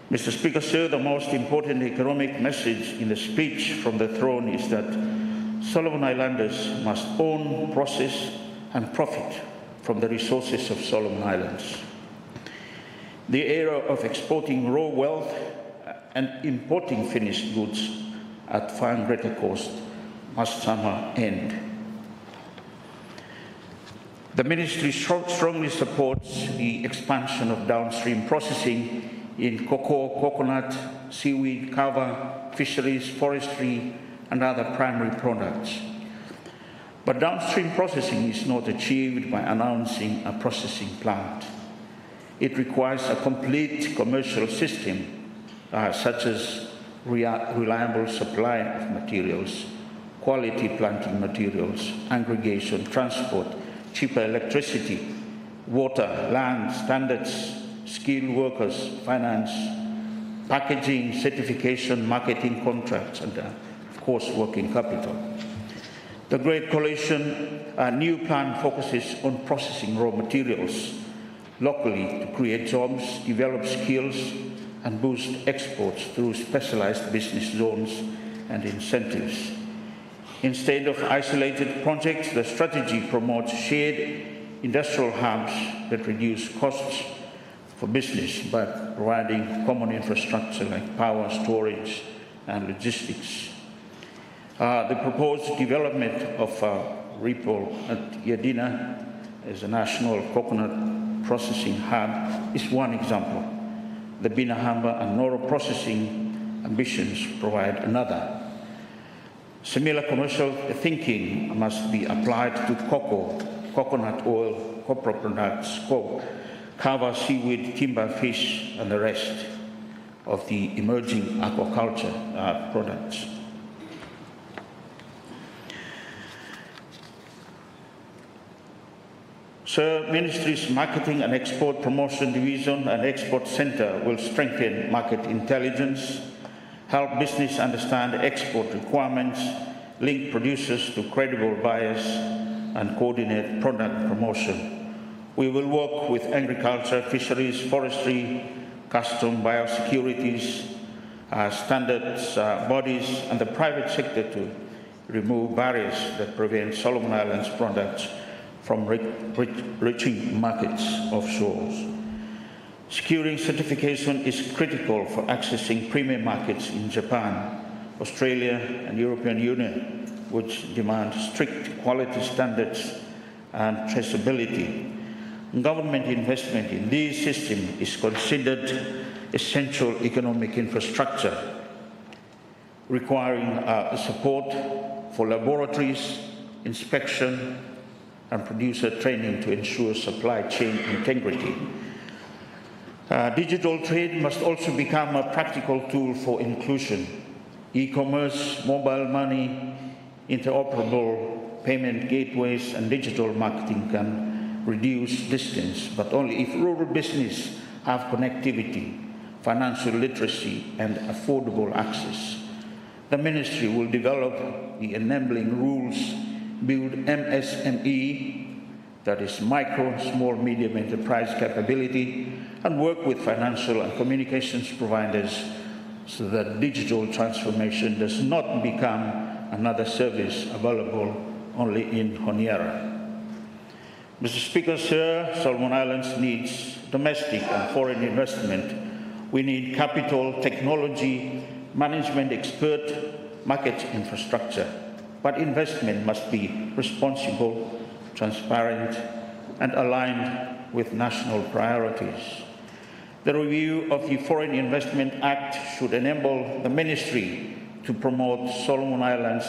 Mr. Speaker, sir, the most important economic message in the speech from the throne is that Solomon Islanders must own, process, and profit from the resources of Solomon Islands. The era of exporting raw wealth and importing finished goods at far greater cost must somehow end. The Ministry strongly supports the expansion of downstream processing in cocoa, coconut, seaweed, kava, fisheries, forestry, and other primary products. But downstream processing is not achieved by announcing a processing plant. It requires a complete commercial system, such as reliable supply of materials, quality planting materials, aggregation, transport, cheaper electricity, water, land, standards, skilled workers, finance, packaging, certification, marketing contracts, and of course, working capital. The Great Coalition new plan focuses on processing raw materials locally to create jobs, develop skills, and boost exports through specialized business zones and incentives. Instead of isolated projects, the strategy promotes shared industrial hubs that reduce costs for business by providing common infrastructure like power, storage, and logistics. The proposed development of Repo at Yadina as a national coconut processing hub is one example. The Binahamba and Noro processing ambitions provide another. Similar commercial thinking must be applied to cocoa, coconut oil, copra products, coke, kava, seaweed, timber, fish, and the rest of the emerging aquaculture products. Sir, Ministry's Marketing and Export Promotion Division and Export Center will strengthen market intelligence, help business understand export requirements, link producers to credible buyers, and coordinate product promotion. We will work with agriculture, fisheries, forestry, custom, biosecurities, standards bodies, and the private sector to remove barriers that prevent Solomon Islands products from reaching markets offshore. Securing certification is critical for accessing premium markets in Japan, Australia, and European Union, which demand strict quality standards and traceability. Government investment in these systems is considered essential economic infrastructure, requiring support for laboratories, inspection, and producer training to ensure supply chain integrity. Digital trade must also become a practical tool for inclusion. E-commerce, mobile money, interoperable payment gateways, and digital marketing can reduce distance, but only if rural business have connectivity, financial literacy, and affordable access. The Ministry will develop the enabling rules, build MSME, that is micro, small, medium enterprise capability, and work with financial and communications providers so that digital transformation does not become another service available only in Honiara. Mr. Speaker, Sir, Solomon Islands needs domestic and foreign investment. We need capital, technology, management expert, market infrastructure. But investment must be responsible, transparent, and aligned with national priorities. The review of the Foreign Investment Act should enable the Ministry to promote Solomon Islands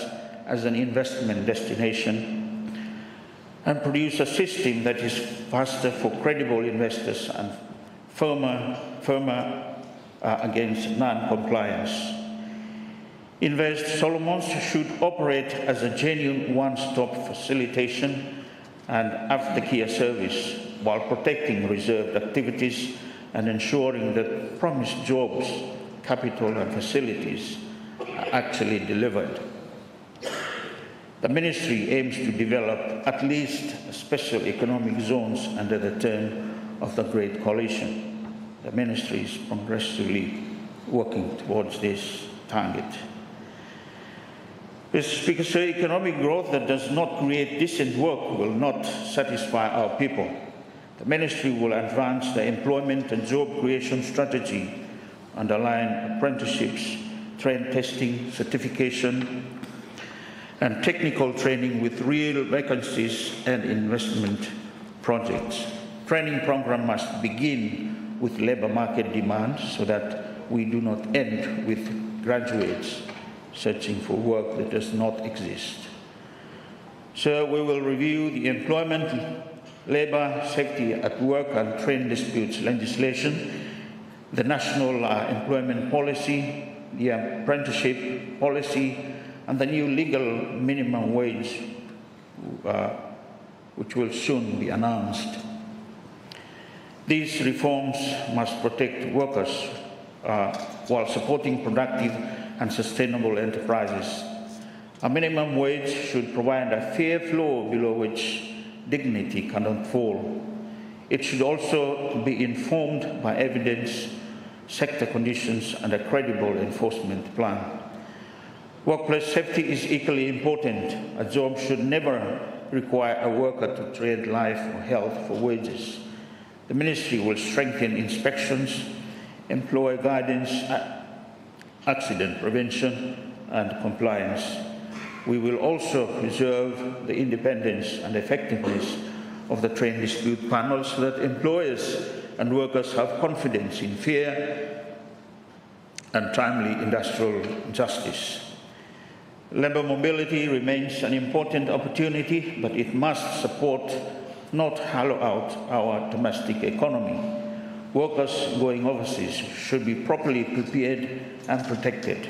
as an investment destination and produce a system that is faster for credible investors and firmer against non-compliance. Invest Solomons should operate as a genuine one-stop facilitation and aftercare service while protecting reserved activities and ensuring that promised jobs, capital, and facilities are actually delivered. The Ministry aims to develop at least special economic zones under the term of the Great Coalition. The Ministry is progressively working towards this target. Mr. Speaker, Sir, economic growth that does not create decent work will not satisfy our people. The Ministry will advance the employment and job creation strategy, underline apprenticeships, trade testing, certification, and technical training with real vacancies and investment projects. Training program must begin with labor market demand so that we do not end with graduates searching for work that does not exist. So we will review the employment, labor, safety at work and trade disputes legislation, the national employment policy, the apprenticeship policy, and the new legal minimum wage, which will soon be announced. These reforms must protect workers while supporting productive and sustainable enterprises. A minimum wage should provide a fair floor below which dignity cannot fall. It should also be informed by evidence, sector conditions, and a credible enforcement plan. Workplace safety is equally important. A job should never require a worker to trade life or health for wages. The Ministry will strengthen inspections, employer guidance, accident prevention, and compliance. We will also preserve the independence and effectiveness of the trade dispute panel so that employers and workers have confidence in fair and timely industrial justice. Labour mobility remains an important opportunity, but it must support, not hollow out, our domestic economy. Workers going overseas should be properly prepared and protected.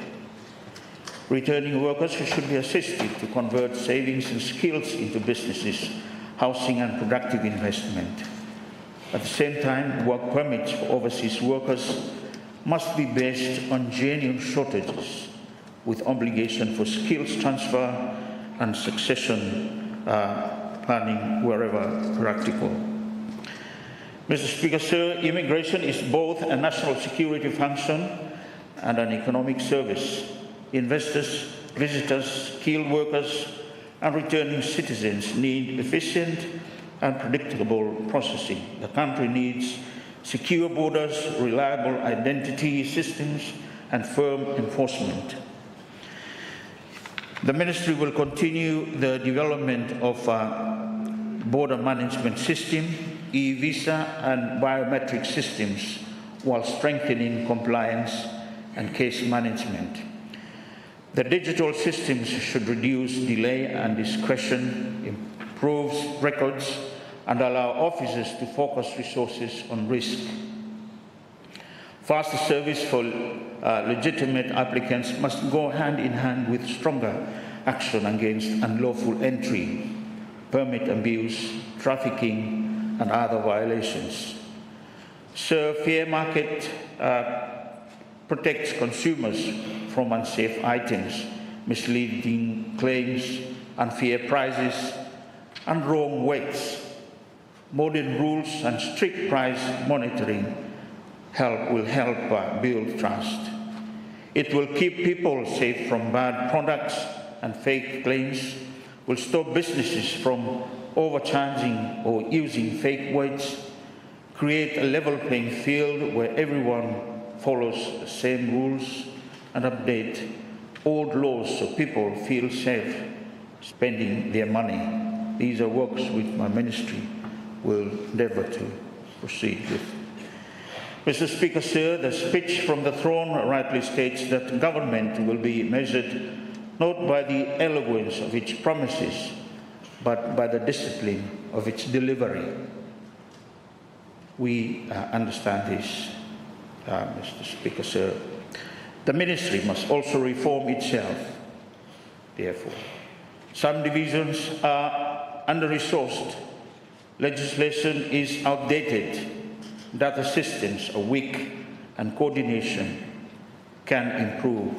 Returning workers should be assisted to convert savings and skills into businesses, housing and productive investment. At the same time, work permits for overseas workers must be based on genuine shortages, with obligation for skills transfer and succession planning wherever practical. Mr. Speaker, sir, immigration is both a national security function and an economic service. Investors, visitors, skilled workers, and returning citizens need efficient and predictable processing. The country needs secure borders, reliable identity systems, and firm enforcement. The Ministry will continue the development of a border management system, e-visa and biometric systems, while strengthening compliance and case management. The digital systems should reduce delay and discretion, improve records, and allow officers to focus resources on risk. Faster service for legitimate applicants must go hand in hand with stronger action against unlawful entry, permit abuse, trafficking, and other violations. So, fair market protects consumers from unsafe items, misleading claims, unfair prices, and wrong weights. Modern rules and strict price monitoring will help build trust. It will keep people safe from bad products and fake claims, will stop businesses from overcharging or using fake weights, create a level playing field where everyone follows the same rules, and update old laws so people feel safe spending their money. These are works which my ministry will endeavour to proceed with. Mr. Speaker, sir, the speech from the throne rightly states that government will be measured not by the eloquence of its promises, but by the discipline of its delivery. We understand this, Mr. Speaker, sir. The ministry must also reform itself, therefore. Some divisions are under-resourced, legislation is outdated, data systems are weak, and coordination can improve.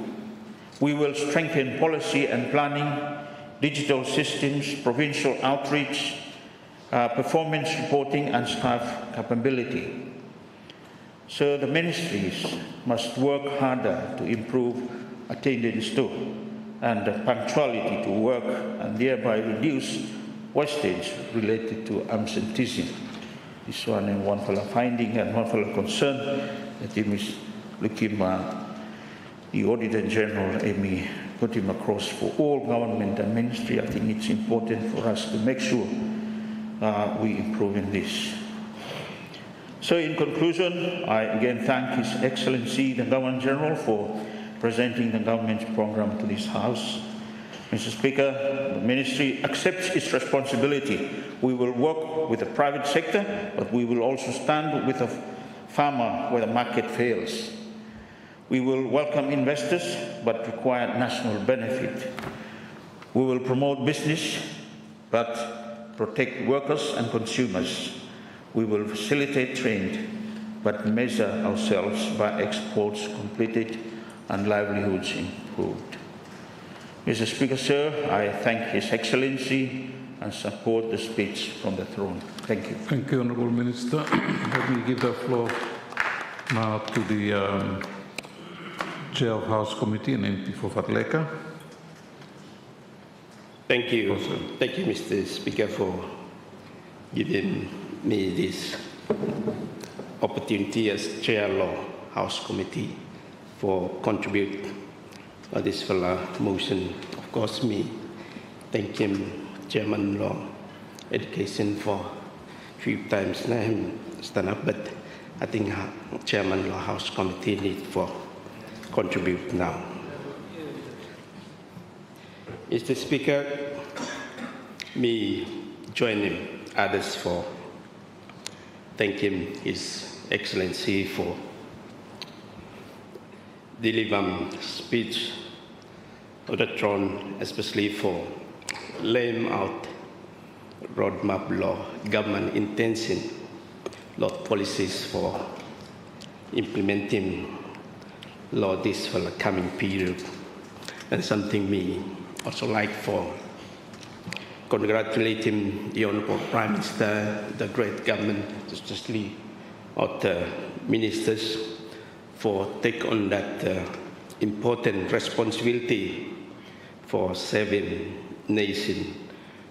We will strengthen policy and planning, digital systems, provincial outreach, performance reporting, and staff capability. So the ministries must work harder to improve attendance to and punctuality to work, and thereby reduce wastage related to absenteeism. This one is one finding and one concern that he is looking the Auditor General, Amy, put him across for all government and ministry. I think it's important for us to make sure we improve in this. So in conclusion, I again thank His Excellency the Governor-General for presenting the government's program to this House. Mr. Speaker, the Ministry accepts its responsibility. We will work with the private sector, but we will also stand with the farmer where the market fails. We will welcome investors, but require national benefit. We will promote business, but protect workers and consumers. We will facilitate trade, but measure ourselves by exports completed and livelihoods improved. Mr. Speaker, sir, I thank His Excellency and support the speech from the throne. Thank you. Thank you, Honourable Minister. Let me give the floor now to the Chair of House Committee and MP for Fatleka. Thank you. Thank you, Mr. Speaker, for giving me this opportunity as Chair of House Committee for contribute this motion. Of course, me thank him, Chairman Law Education, for few times now him stand up, but I think Chairman Law House Committee need for contribute now. Mr. Speaker, me join him, others for thank him, His Excellency, for delivering speech to the throne, especially for laying out roadmap law, government intention, law policies for implementing law this for the coming period. And something me also like for congratulating the Honourable Prime Minister, the great government, especially of the ministers, for take on that important responsibility for serving nation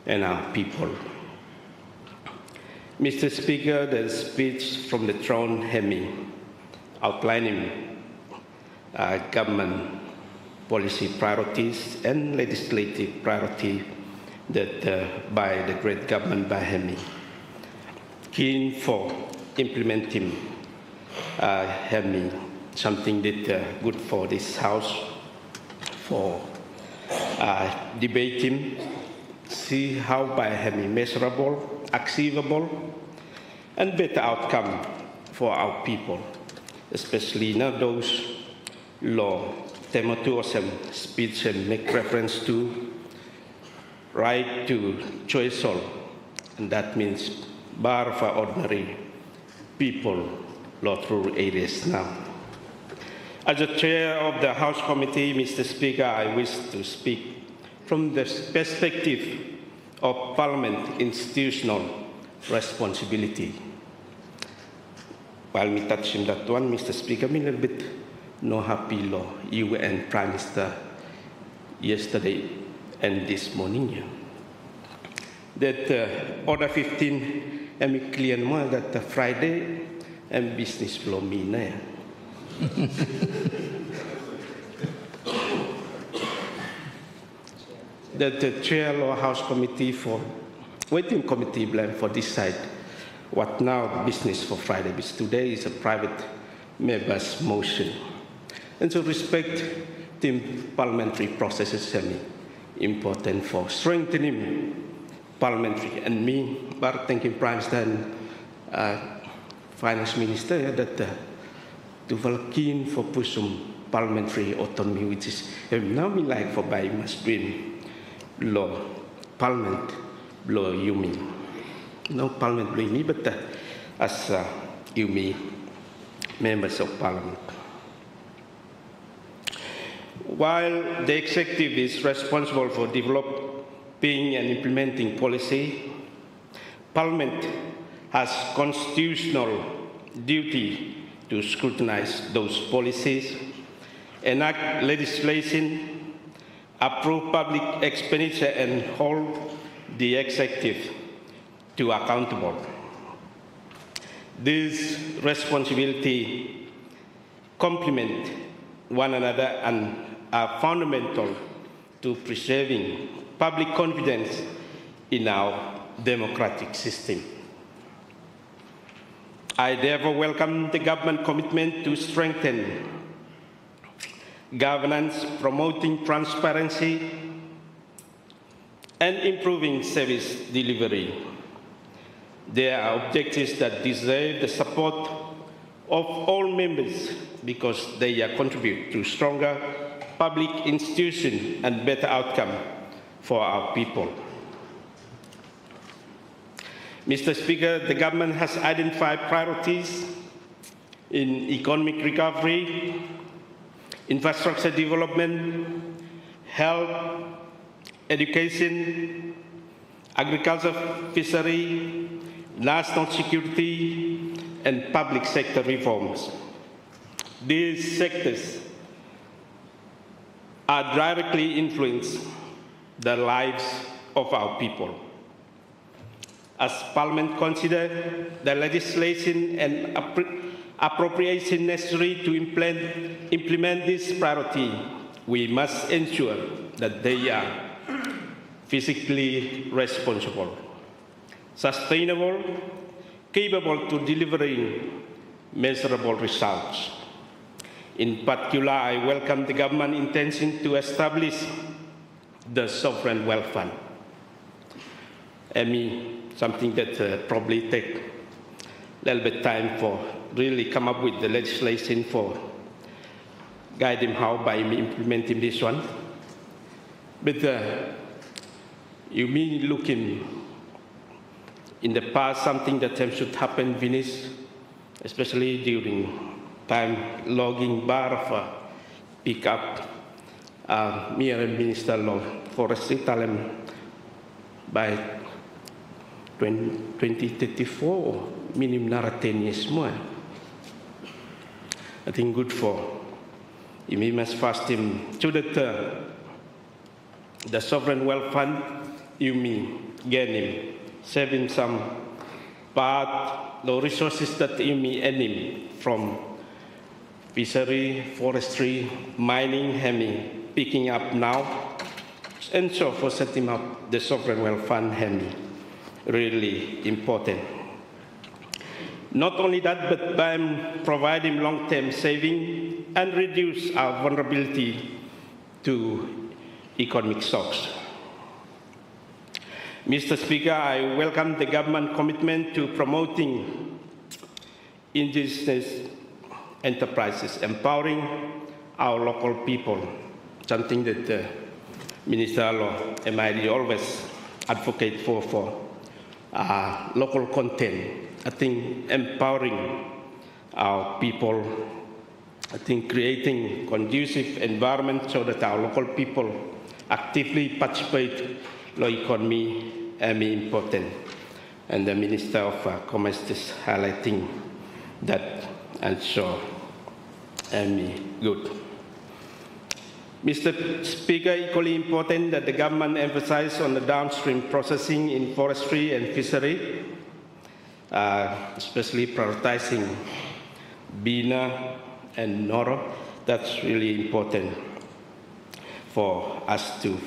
and our people. Mr. Speaker, the speech from the throne had me outlining government policy priorities and legislative priority that by the great government by Hemi. Keen for implementing Hemi, something that good for this House, for debating, see how by Hemi measurable, achievable, and better outcome for our people, especially now those law Temotuosem speech and make reference to right to choice all, and that means bar for ordinary people law through areas now. As the chair of the House Committee, Mr. Speaker, I wish to speak from the perspective of Parliament institutional responsibility. While me touching that one, Mr. Speaker, me a little bit no happy law, you and Prime Minister yesterday and this morning. That Order 15, and clear more that Friday and business flow me now. That the Chair of House Committee for Waiting Committee blame for this side. What now business for Friday? Because today is a private member's motion. And so respect the parliamentary processes semi important for strengthening parliamentary and me, but thanking Prime Minister and Finance Minister that to keen for pushing parliamentary autonomy, which is now we like for by must dream law parliament law you mean no parliament blame me, but as you me members of parliament. While the executive is responsible for developing and implementing policy, Parliament has constitutional duty to scrutinize those policies, enact legislation, approve public expenditure, and hold the executive to accountable. This responsibility complement one another and are fundamental to preserving public confidence in our democratic system. I therefore welcome the government commitment to strengthen governance, promoting transparency, and improving service delivery. There are objectives that deserve the support of all members because they contribute to stronger public institutions and better outcome for our people. Mr. Speaker, the government has identified priorities in economic recovery, infrastructure development, health, education, agriculture, fishery, national security, and public sector reforms. These sectors are directly influence the lives of our people. As Parliament considers the legislation and appropriation necessary to implement this priority, we must ensure that they are fiscally responsible, sustainable, capable to delivering measurable results. In particular, I welcome the government intention to establish the Sovereign Wealth Fund. Something that probably take a little bit time for really come up with the legislation for guide him how by implementing this one. But you mean looking in the past something that should happen finish, especially during time logging bar of pick up Minister of Forestry Talent by 2034 minimum nara 10 years more. I think good for you must fast him to the Sovereign Wealth Fund, you mean gain him, save him some part, the resources that you mean earn him from fishery, forestry, mining, picking up now, and so for setting up the Sovereign Wealth Fund, really important. Not only that, but by providing long-term saving and reduce our vulnerability to economic shocks. Mr. Speaker, I welcome the government commitment to promoting indigenous enterprises, empowering our local people, something that the Minister of MID always advocate for local content. I think empowering our people, I think creating conducive environment so that our local people actively participate in the economy is important. And the Minister of Commerce is highlighting that, and so good. Mr. Speaker, equally important that the government emphasize on the downstream processing in forestry and fishery, especially prioritizing Bina and Noro. That's really important for us to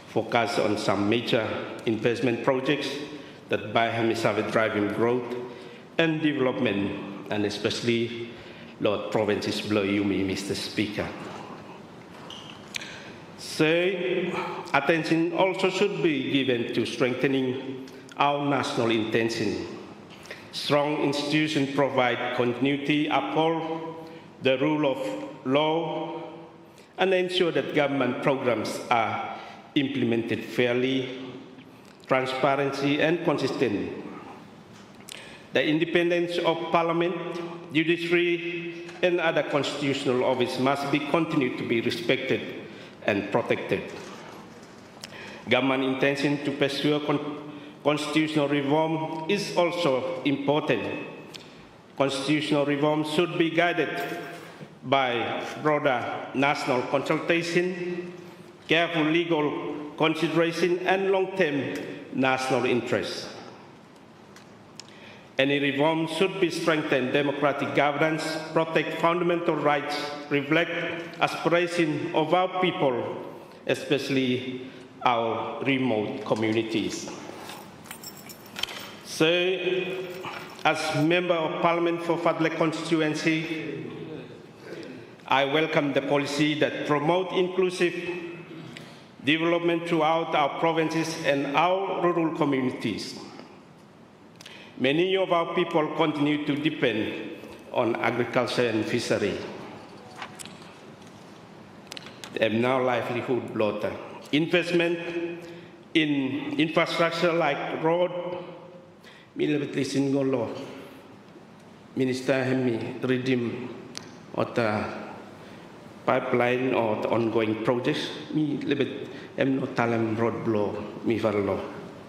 focus on some major investment projects that by Hamisavi driving growth and development, and especially Lord provinces below you, Mr. Speaker. So, attention also should be given to strengthening our national intention. Strong institutions provide continuity, uphold the rule of law, and ensure that government programs are implemented fairly, transparently, and consistently. The independence of Parliament, judiciary, and other constitutional office must be continued to be respected and protected. Government intention to pursue constitutional reform is also important. Constitutional reform should be guided by broader national consultation, careful legal consideration, and long-term national interests. Any reform should be strengthen democratic governance, protect fundamental rights, reflect aspirations of our people, especially our remote communities. So, as Member of Parliament for Fadle constituency, I welcome the policy that promotes inclusive development throughout our provinces and our rural communities. Many of our people continue to depend on agriculture and fishery. They have no livelihood blotter. Investment in infrastructure like road, Minister Hemi redeem or pipeline or the ongoing projects, me lebet no talem road blow mi varlo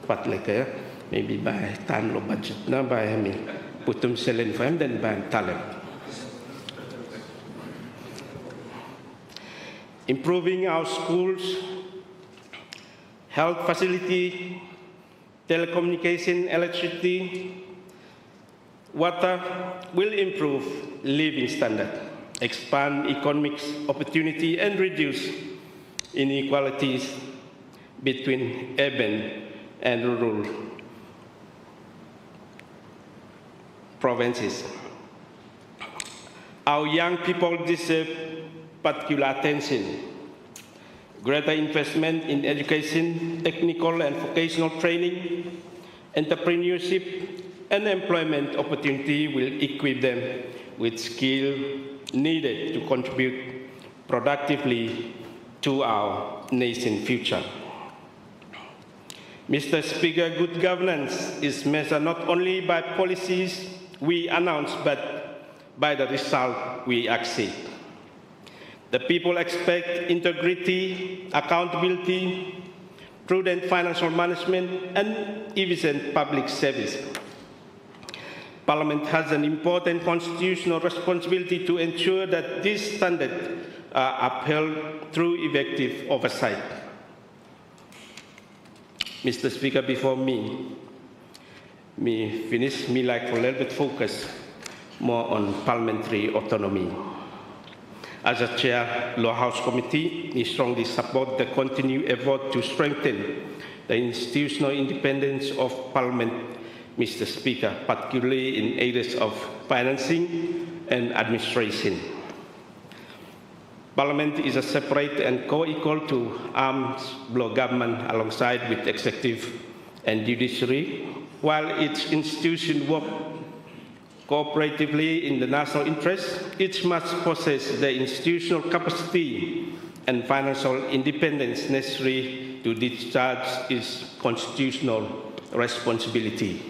pat leke maybe by time lo budget na by me putum selen for him then by talem. Improving our schools, health facility, telecommunication, electricity, water will improve living standard, expand economic opportunity, and reduce inequalities between urban and rural provinces. Our young people deserve particular attention. Greater investment in education, technical and vocational training, entrepreneurship, and employment opportunity will equip them with skill needed to contribute productively to our nation's future. Mr. Speaker, good governance is measured not only by policies we announce, but by the result we achieve. The people expect integrity, accountability, prudent financial management, and efficient public service. Parliament has an important constitutional responsibility to ensure that these standards are upheld through effective oversight. Mr. Speaker, before me finish, me like a little bit focus more on parliamentary autonomy. As a chair, Law House Committee, we strongly support the continued effort to strengthen the institutional independence of Parliament, Mr. Speaker, particularly in areas of financing and administration. Parliament is a separate and co-equal to arms law government alongside with executive and judiciary, while its institutions work cooperatively in the national interest. Each must possess the institutional capacity and financial independence necessary to discharge its constitutional responsibility.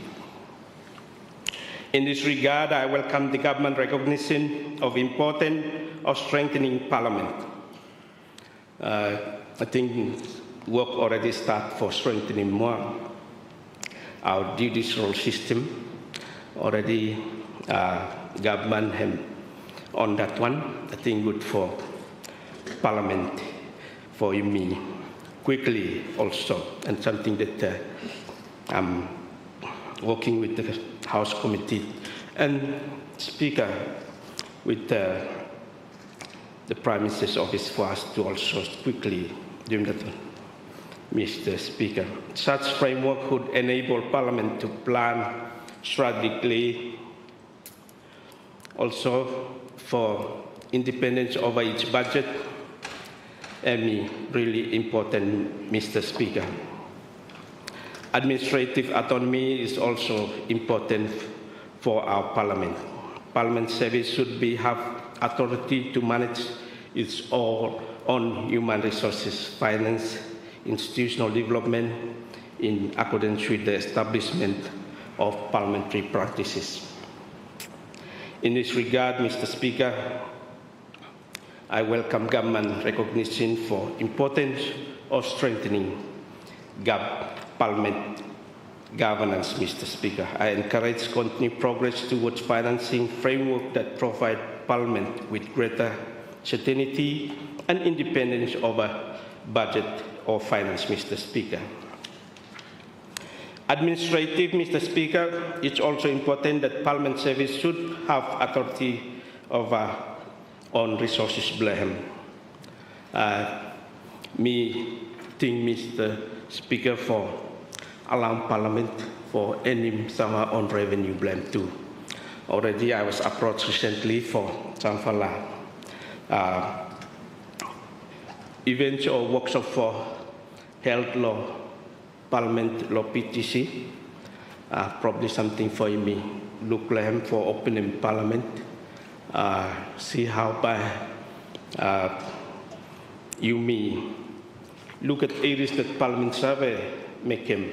In this regard, I welcome the government recognition of importance of strengthening Parliament. I think work already started for strengthening more our judicial system. Already government on that one. I think good for Parliament, for me, quickly also, and something that I'm working with the House Committee and Speaker with the Prime Minister's office for us to also quickly do that. Mr. Speaker, such framework would enable Parliament to plan strategically, also for independence over its budget, and really important, Mr. Speaker. Administrative autonomy is also important for our Parliament. Parliament service should have authority to manage its own human resources, finance, institutional development in accordance with the establishment of parliamentary practices. In this regard, Mr. Speaker, I welcome government recognition for importance of strengthening Parliament governance, Mr. Speaker. I encourage continued progress towards financing framework that provide Parliament with greater certainty and independence over budget or finance, Mr. Speaker. Administrative, Mr. Speaker, it's also important that Parliament service should have authority over on resources blame. Me think, Mr. Speaker, for allowing Parliament for any summer on revenue blame too. Already I was approached recently for Samfala events or workshop for health law, Parliament law PTC, probably something for me. Look like for opening Parliament, see how by you me look at areas that Parliament survey make him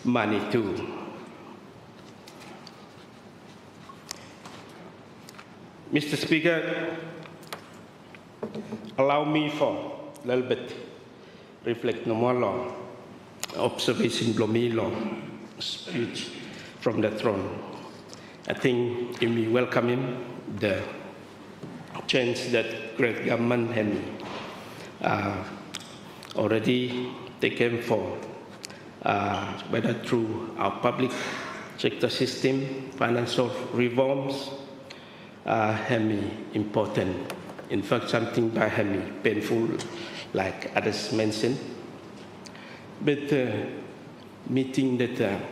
money too. Mr. Speaker, allow me for a little bit reflect no more law, observation Blomi law, speech from the throne. I think if we welcome him, the change that great government has already taken for whether through our public sector system, financial reforms, Hemi important. In fact, something by Hemi painful, like others mentioned. But meeting that,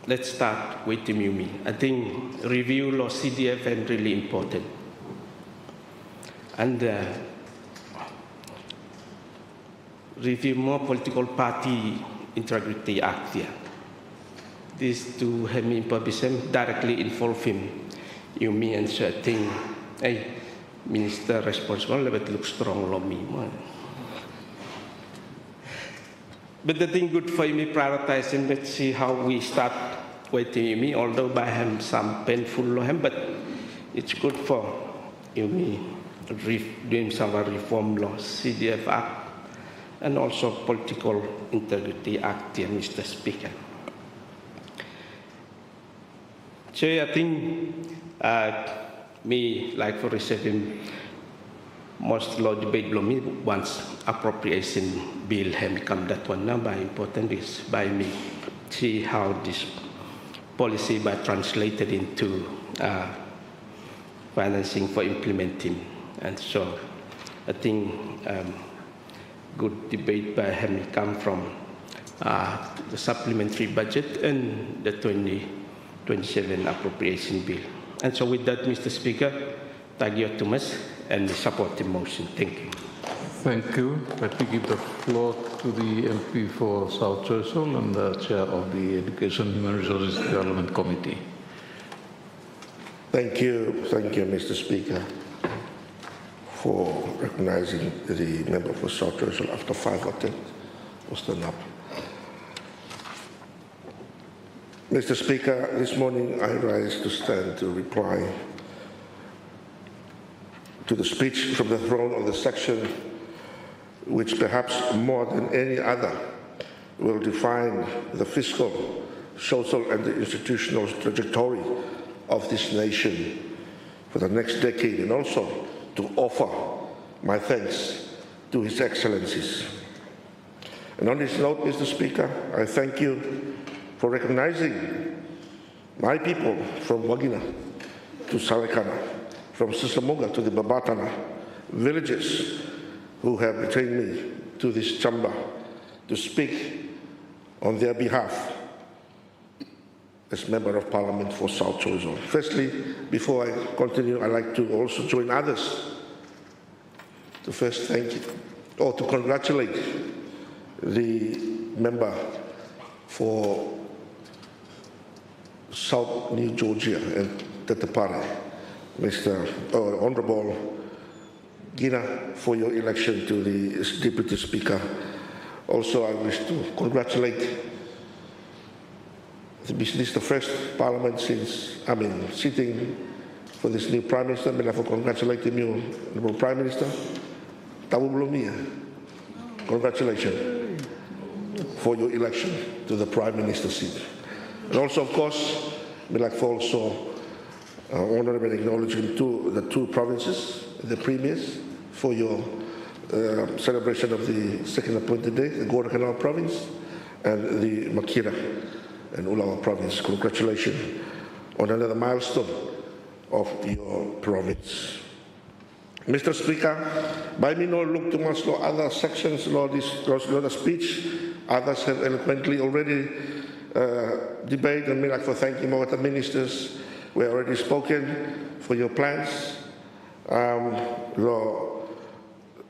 let's start with the MUMI. I think review law CDF is really important. And review more political party integrity act here. These two Hemi imposition directly involve him. You mean and so I think, hey, minister responsible, but look strong law me. But the thing good for me prioritizing, let's see how we start waiting me, although by him some painful law him, but it's good for you me doing some reform law, CDF Act, and also Political Integrity Act here, Mr. Speaker. So I think me, like for receiving most law debate below me once appropriation bill have become that one now by important is by me see how this policy by translated into financing for implementing. And so I think good debate by him come from the supplementary budget and the 2027 appropriation bill. And so with that, Mr. Speaker, thank you too much and support the motion. Thank you. Thank you. Let me give the floor to the MP for South Tresol and the Chair of the Education Human Resources Development Committee. Thank you, Mr. Speaker, for recognizing the member for South Tresol after 5 attempts was turned up. Mr. Speaker, this morning I rise to stand to reply to the speech from the throne of the section which perhaps more than any other will define the fiscal, social and the institutional trajectory of this nation for the next decade, and also to offer my thanks to His Excellencies. And on this note, Mr. Speaker, I thank you for recognizing my people from Wagina to Salekana, from Sisamoga to the Babatana villages who have retained me to this chamber to speak on their behalf as Member of Parliament for South Tresol. Firstly, before I continue, I'd like to also join others to first thank you, or to congratulate the member for South New Georgia and Tetapare, Mr. Honorable Gina, for your election to the Deputy Speaker. Also, I wish to congratulate this is the first Parliament since, sitting for this new Prime Minister. I for congratulating you, Honorable Prime Minister. Tabu Blumia. Congratulations for your election to the Prime Minister seat. And also, of course, we'd like to also honor and acknowledge the two provinces, the premiers, for your celebration of the second appointed day, the Guadalcanal province and the Makira and Ulawa province. Congratulations on another milestone of your province. Mr. Speaker, by me no look too much to other sections, the speech. Others have eloquently already debated, and me like for thanking all the ministers who have already spoken for your plans.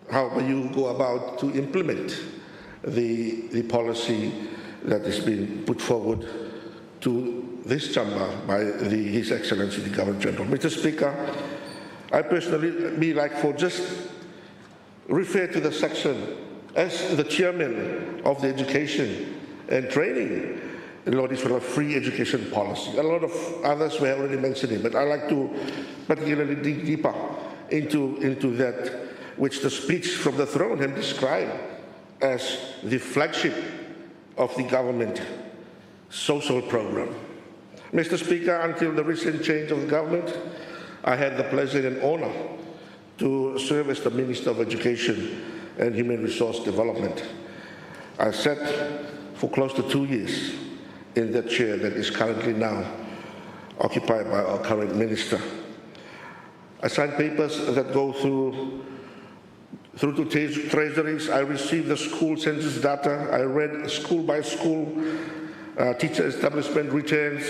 How you go about to implement the policy that has been put forward to this chamber by His Excellency the Governor-General. Mr. Speaker, I personally like for just refer to the section as the chairman of the Education and Training The Lord is for a free education policy. A lot of others were already mentioning, but I'd like to particularly dig deeper into that which the speech from the throne had described as the flagship of the government social program. Mr. Speaker, until the recent change of the government, I had the pleasure and honor to serve as the Minister of Education and Human Resource Development. I sat for close to 2 years in that chair that is currently now occupied by our current minister. I signed papers that go through to treasuries. I received the school census data. I read school by school teacher establishment returns.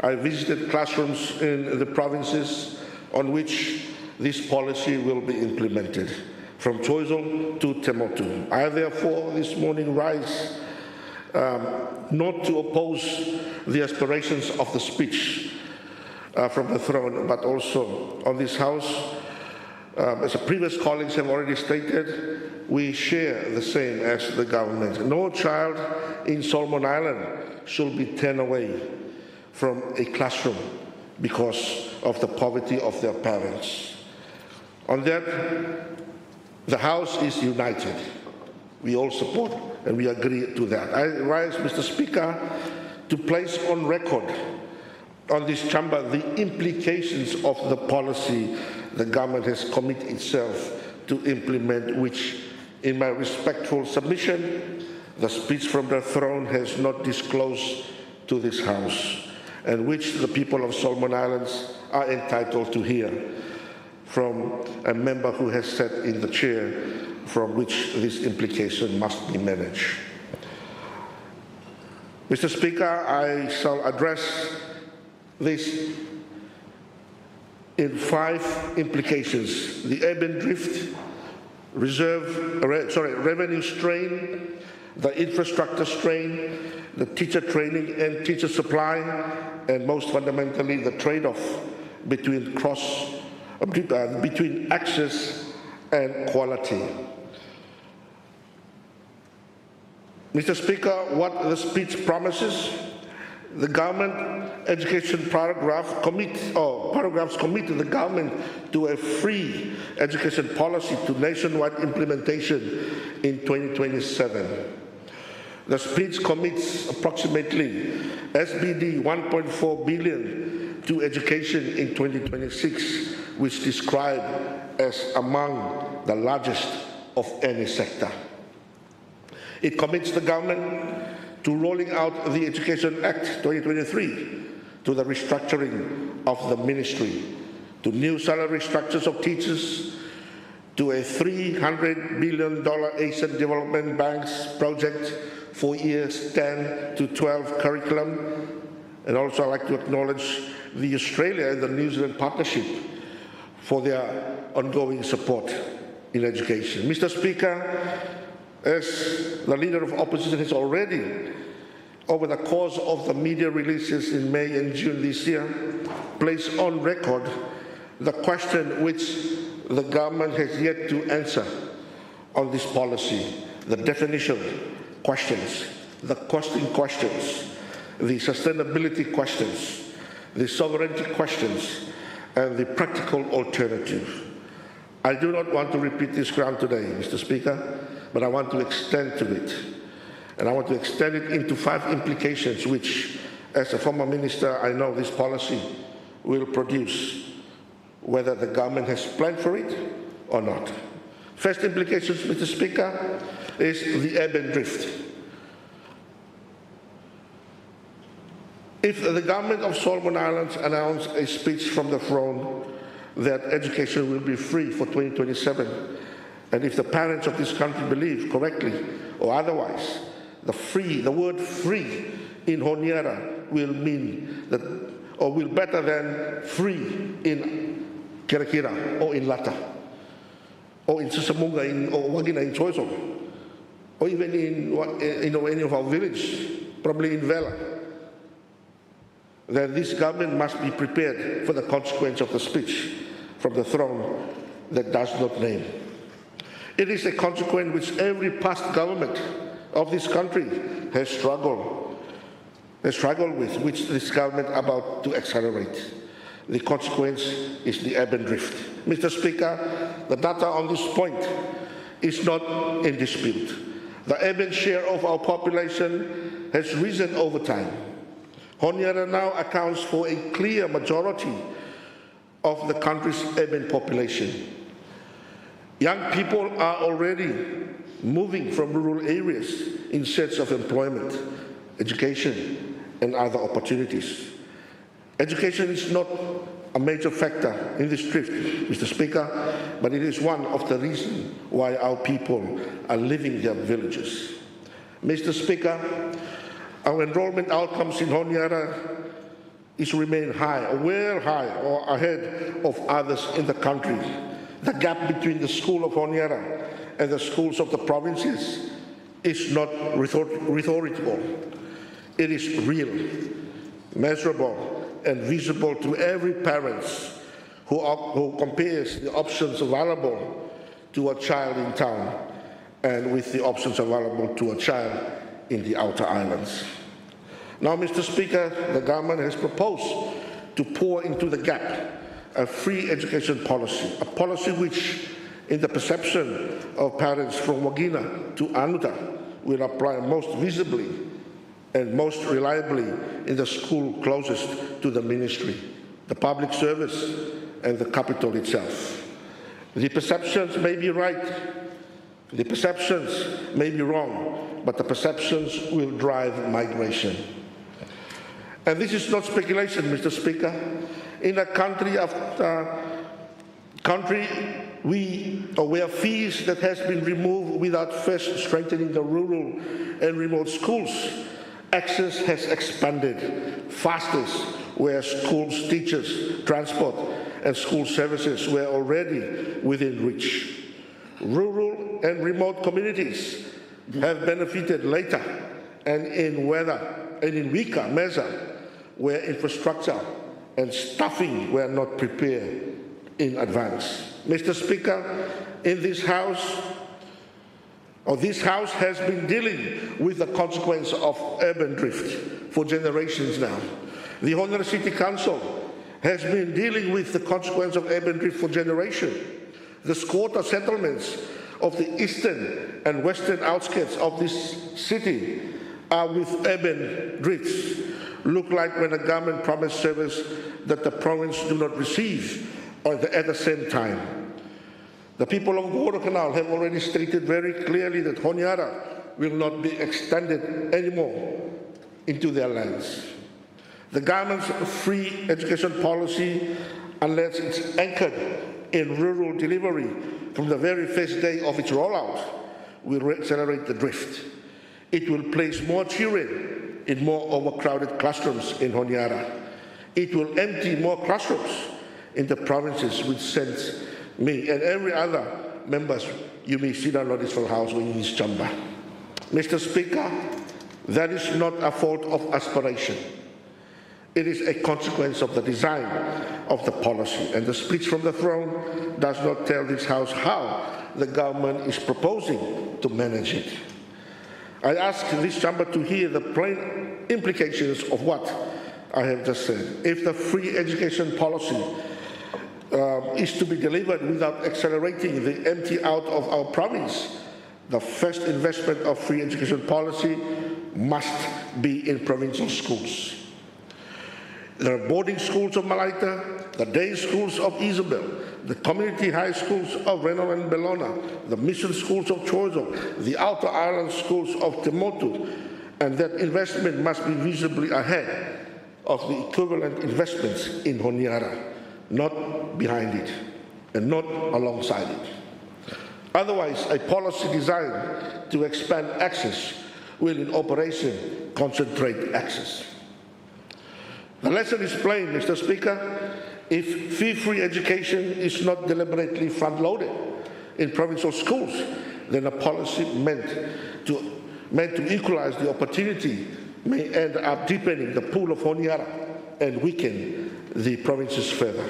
I visited classrooms in the provinces on which this policy will be implemented, from Choiseul to Temotu. I therefore this morning rise not to oppose the aspirations of the speech from the throne, but also on this House. As the previous colleagues have already stated, we share the same as the government. No child in Solomon Island should be turned away from a classroom because of the poverty of their parents. On that, the House is united. We all support and we agree to that. I rise, Mr. Speaker, to place on record on this chamber the implications of the policy the government has committed itself to implement, which, in my respectful submission, the speech from the throne has not disclosed to this House, and which the people of Solomon Islands are entitled to hear from a member who has sat in the chair from which this implication must be managed. Mr. Speaker, I shall address this in 5 implications: the urban drift, revenue strain, the infrastructure strain, the teacher training and teacher supply, and most fundamentally, the trade-off between access and quality. Mr. Speaker, what the speech promises, the government education paragraphs commit the government to a free education policy to nationwide implementation in 2027. The speech commits approximately SBD 1.4 billion to education in 2026, which described as among the largest of any sector. It commits the government to rolling out the Education Act 2023, to the restructuring of the ministry, to new salary structures of teachers, to a $300 billion Asian Development Bank's project for years 10 to 12 curriculum. And also I'd like to acknowledge the Australia and the New Zealand partnership for their ongoing support in education. Mr. Speaker, as the Leader of Opposition has already, over the course of the media releases in May and June this year, placed on record the question which the government has yet to answer on this policy: the definition questions, the costing questions, the sustainability questions, the sovereignty questions, and the practical alternative. I do not want to repeat this ground today, Mr. Speaker, but I want to extend to it. And I want to extend it into 5 implications which, as a former minister, I know this policy will produce, whether the government has planned for it or not. First implication, Mr. Speaker, is the urban drift. If the government of Solomon Islands announced a speech from the throne that education will be free for 2027, and if the parents of this country believe correctly or otherwise, the word free in Honiara will mean that, or will better than free in Kirakira or in Lata, or in Sisamunga or Wagina in Choiseul, or even in any of our villages, probably in Vela, then this government must be prepared for the consequence of the speech from the throne that does not name. It is a consequence which every past government of this country has struggled the struggle with which this government is about to accelerate. The consequence is the ebb and drift. Mr. Speaker, the data on this point is not in dispute. The urban share of our population has risen over time. Honiara now accounts for a clear majority of the country's urban population. Young people are already moving from rural areas in search of employment, education, and other opportunities. Education is not a major factor in this drift, Mr. Speaker, but it is one of the reasons why our people are leaving their villages. Mr. Speaker, our enrollment outcomes in Honiara remain high, well high, or ahead of others in the country. The gap between the school of Honiara and the schools of the provinces is not rhetorical. It is real, measurable, and visible to every parent who compares the options available to a child in town and with the options available to a child in the outer islands. Now, Mr. Speaker, the government has proposed to pour into the gap a free education policy, a policy which, in the perception of parents from Wagina to Anuta, will apply most visibly and most reliably in the school closest to the ministry, the public service, and the capital itself. The perceptions may be right, the perceptions may be wrong, but the perceptions will drive migration. And this is not speculation, Mr. Speaker. In a country after country where fees that has been removed without first strengthening the rural and remote schools, access has expanded fastest where schools, teachers, transport, and school services were already within reach. Rural and remote communities have benefited later and in weaker measure where infrastructure and staffing were not prepared in advance. Mr. Speaker, in this House has been dealing with the consequence of urban drift for generations now. The Honiara City Council has been dealing with the consequence of urban drift for generations. The squatter settlements of the eastern and western outskirts of this city are with urban drifts. Look like when the government promised service that the province do not receive at the same time. The people of Guadalcanal have already stated very clearly that Honiara will not be extended anymore into their lands. The government's free education policy, unless it's anchored in rural delivery from the very first day of its rollout, will accelerate the drift. It will place more children in more overcrowded classrooms in Honiara. It will empty more classrooms in the provinces, which sends me and every other members you may see down this full house in this chamber. Mr. Speaker, that is not a fault of aspiration. It is a consequence of the design of the policy, and the speech from the throne does not tell this House how the government is proposing to manage it. I ask this chamber to hear the plain implications of what I have just said. If the free education policy is to be delivered without accelerating the empty out of our province, the first investment of free education policy must be in provincial schools. There are boarding schools of Malaita, the day schools of Isabel, the community high schools of Reno and Bellona, the mission schools of Choizo, the outer island schools of Temotu, and that investment must be visibly ahead of the equivalent investments in Honiara, not behind it and not alongside it. Otherwise, a policy designed to expand access will in operation concentrate access. The lesson is plain, Mr. Speaker. If fee-free education is not deliberately front-loaded in provincial schools, then a policy meant to equalize the opportunity may end up deepening the pool of Honiara and weaken the provinces further.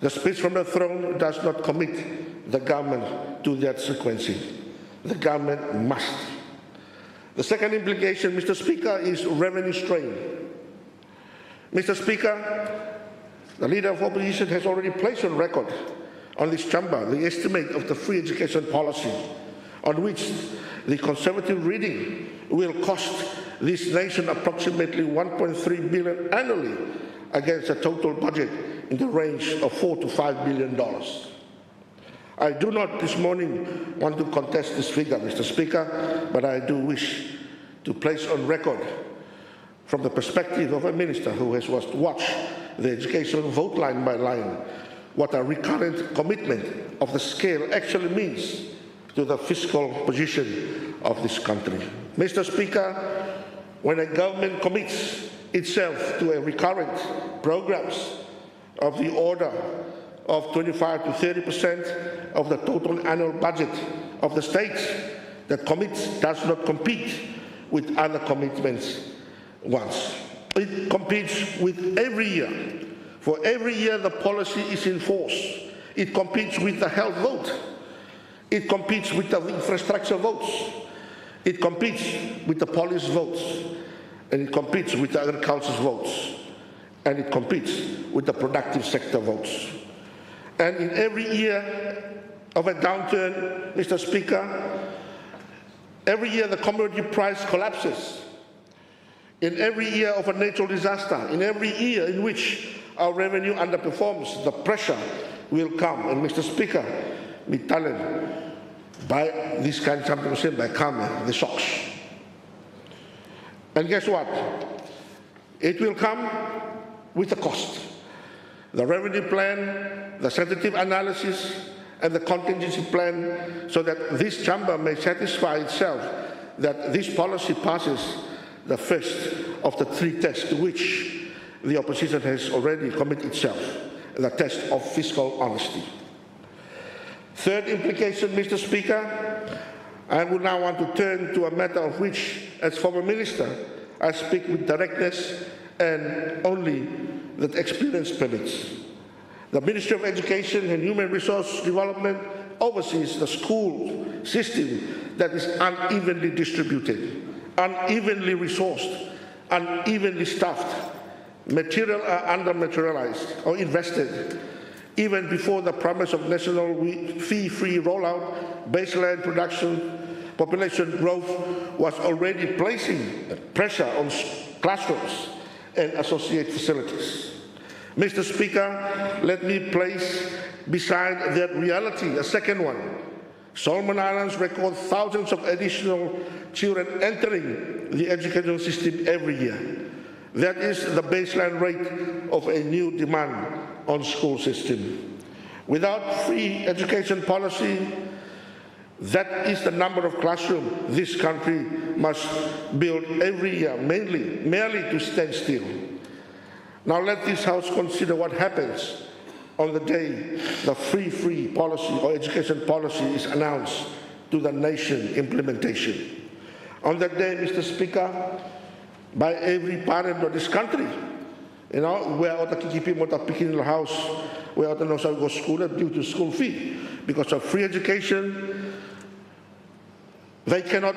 The speech from the throne does not commit the government to that sequencing. The government must. The second implication, Mr. Speaker, is revenue strain. Mr. Speaker, the Leader of Opposition has already placed on record on this chamber the estimate of the free education policy, on which the Conservative reading will cost this nation approximately $1.3 billion annually against a total budget in the range of $4 to $5 billion. I do not this morning want to contest this figure, Mr. Speaker, but I do wish to place on record, from the perspective of a minister who has watched the education vote line by line, what a recurrent commitment of the scale actually means to the fiscal position of this country. Mr. Speaker, when a government commits itself to a recurrent programs of the order of 25 to 30% of the total annual budget of the states, that does not compete with other commitments once. It competes with every year. For every year the policy is in force. It competes with the health vote. It competes with the infrastructure votes. It competes with the police votes. And it competes with the agriculture votes. And it competes with the productive sector votes. And in every year of a downturn, Mr. Speaker, every year the commodity price collapses. In every year of a natural disaster, in every year in which our revenue underperforms, the pressure will come. And Mr. Speaker, mitalen by this kind of something by come the shocks. And guess what? It will come with a cost. The revenue plan, the sensitive analysis, and the contingency plan, so that this chamber may satisfy itself that this policy passes the first of the three tests to which the opposition has already committed itself, the test of fiscal honesty. Third implication, Mr. Speaker, I would now want to turn to a matter of which, as former minister, I speak with directness and only that experience permits. The Ministry of Education and Human Resource Development oversees the school system that is unevenly distributed, unevenly resourced, unevenly staffed. Material are under-materialized or invested. Even before the promise of national fee-free rollout, baseline production, population growth was already placing pressure on classrooms and associated facilities. Mr. Speaker, let me place beside that reality a second one. Solomon Islands record thousands of additional children entering the educational system every year. That is the baseline rate of a new demand on school system. Without free education policy, that is the number of classrooms this country must build every year, merely to stand still. Now let this House consider what happens on the day the free policy or education policy is announced to the nation implementation. On that day, Mr. Speaker, by every parent of this country, you know, where other kikipi mota picking in the house, where other no go school due to school fee, because of free education, they cannot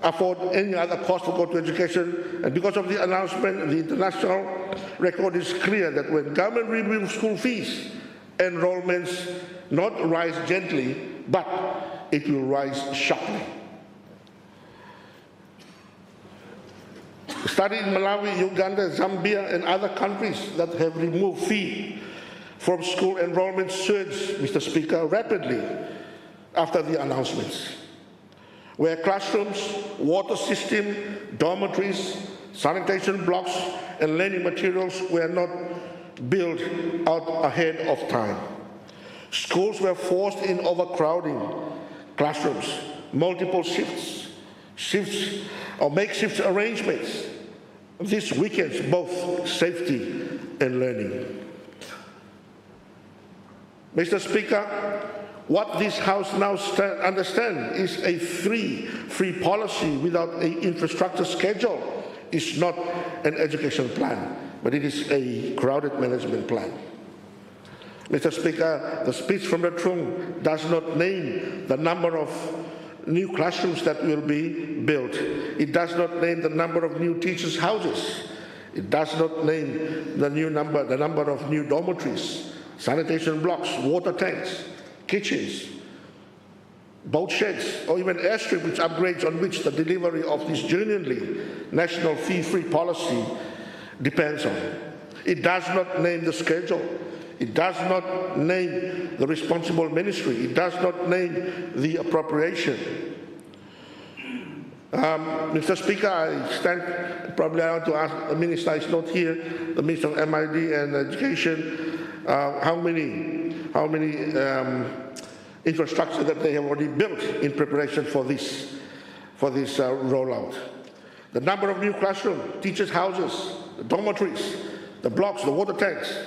afford any other cost to go to education, and because of the announcement, the international record is clear that when government removes school fees, enrollments not rise gently, but it will rise sharply. Study in Malawi, Uganda, Zambia, and other countries that have removed fee from school enrollment surged, Mr. Speaker, rapidly after the announcements, where classrooms, water system, dormitories, sanitation blocks, and learning materials were not built out ahead of time. Schools were forced in overcrowding classrooms, multiple shifts or makeshift arrangements. This weakens both safety and learning. Mr. Speaker, what this House now understands is a free policy without an infrastructure schedule is not an education plan, but it is a crowded management plan. Mr. Speaker, the speech from the throne does not name the number of new classrooms that will be built. It does not name the number of new teachers' houses. It does not name the number of new dormitories, sanitation blocks, water tanks, kitchens, boat sheds, or even airstrip which upgrades on which the delivery of this genuinely national fee-free policy depends on. It does not name the schedule. It does not name the responsible ministry. It does not name the appropriation. Mr. Speaker, I want to ask, the Minister is not here, the Minister of MID and Education, how many infrastructure that they have already built in preparation for this rollout. The number of new classrooms, teachers' houses, the dormitories, the blocks, the water tanks,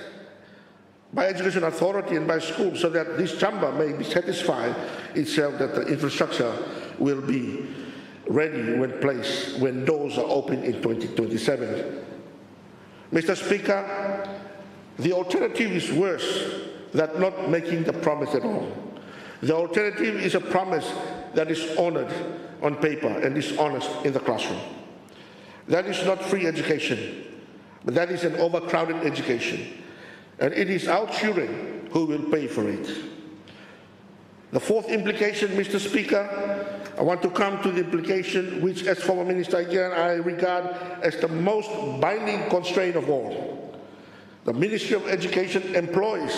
by Education Authority and by schools, so that this chamber may be satisfied itself that the infrastructure will be ready when doors are open in 2027. Mr. Speaker, the alternative is worse than not making the promise at all. The alternative is a promise that is honored on paper and dishonest in the classroom. That is not free education, but that is an overcrowded education. And it is our children who will pay for it. The fourth implication, Mr. Speaker, I want to come to the implication which, as former Minister again, I regard as the most binding constraint of all. The Ministry of Education employs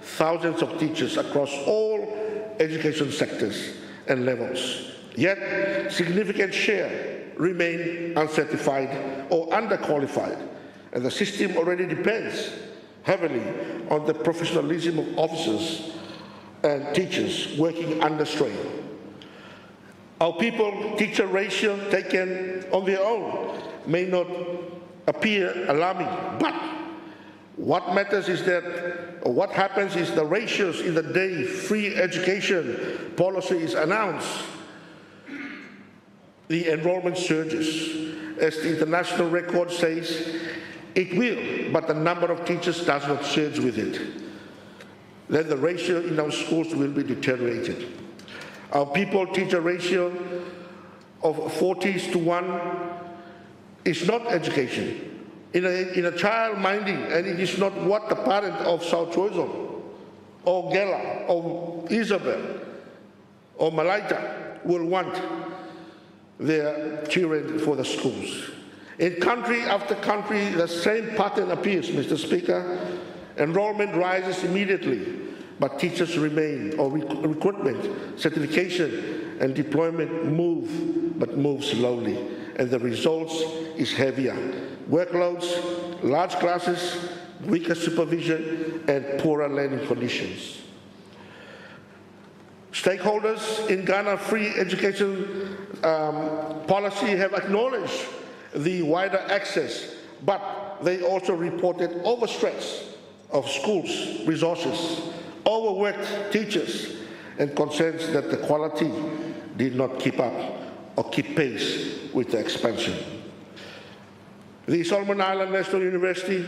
thousands of teachers across all education sectors and levels. Yet, significant share remain uncertified or underqualified, and the system already depends heavily on the professionalism of officers and teachers working under strain. Our people-teacher ratio taken on their own may not appear alarming, but what matters is that, or what happens is the ratios in the day free education policy is announced, the enrollment surges. As the international record says, it will, but the number of teachers does not surge with it. Then the ratio in our schools will be deteriorated. Our people-teacher ratio of 40:1 is not education. In a child minding, and it is not what the parent of South Choizo, or Gela, or Isabel, or Malaita will want their children for the schools. In country after country, the same pattern appears, Mr. Speaker. Enrollment rises immediately, but teachers remain, or recruitment, certification, and deployment move slowly, and the results is heavier. Workloads, large classes, weaker supervision, and poorer learning conditions. Stakeholders in Ghana free education policy have acknowledged the wider access, but they also reported overstretch of schools' resources, overworked teachers, and concerns that the quality did not keep up or keep pace with the expansion. The Solomon Island National University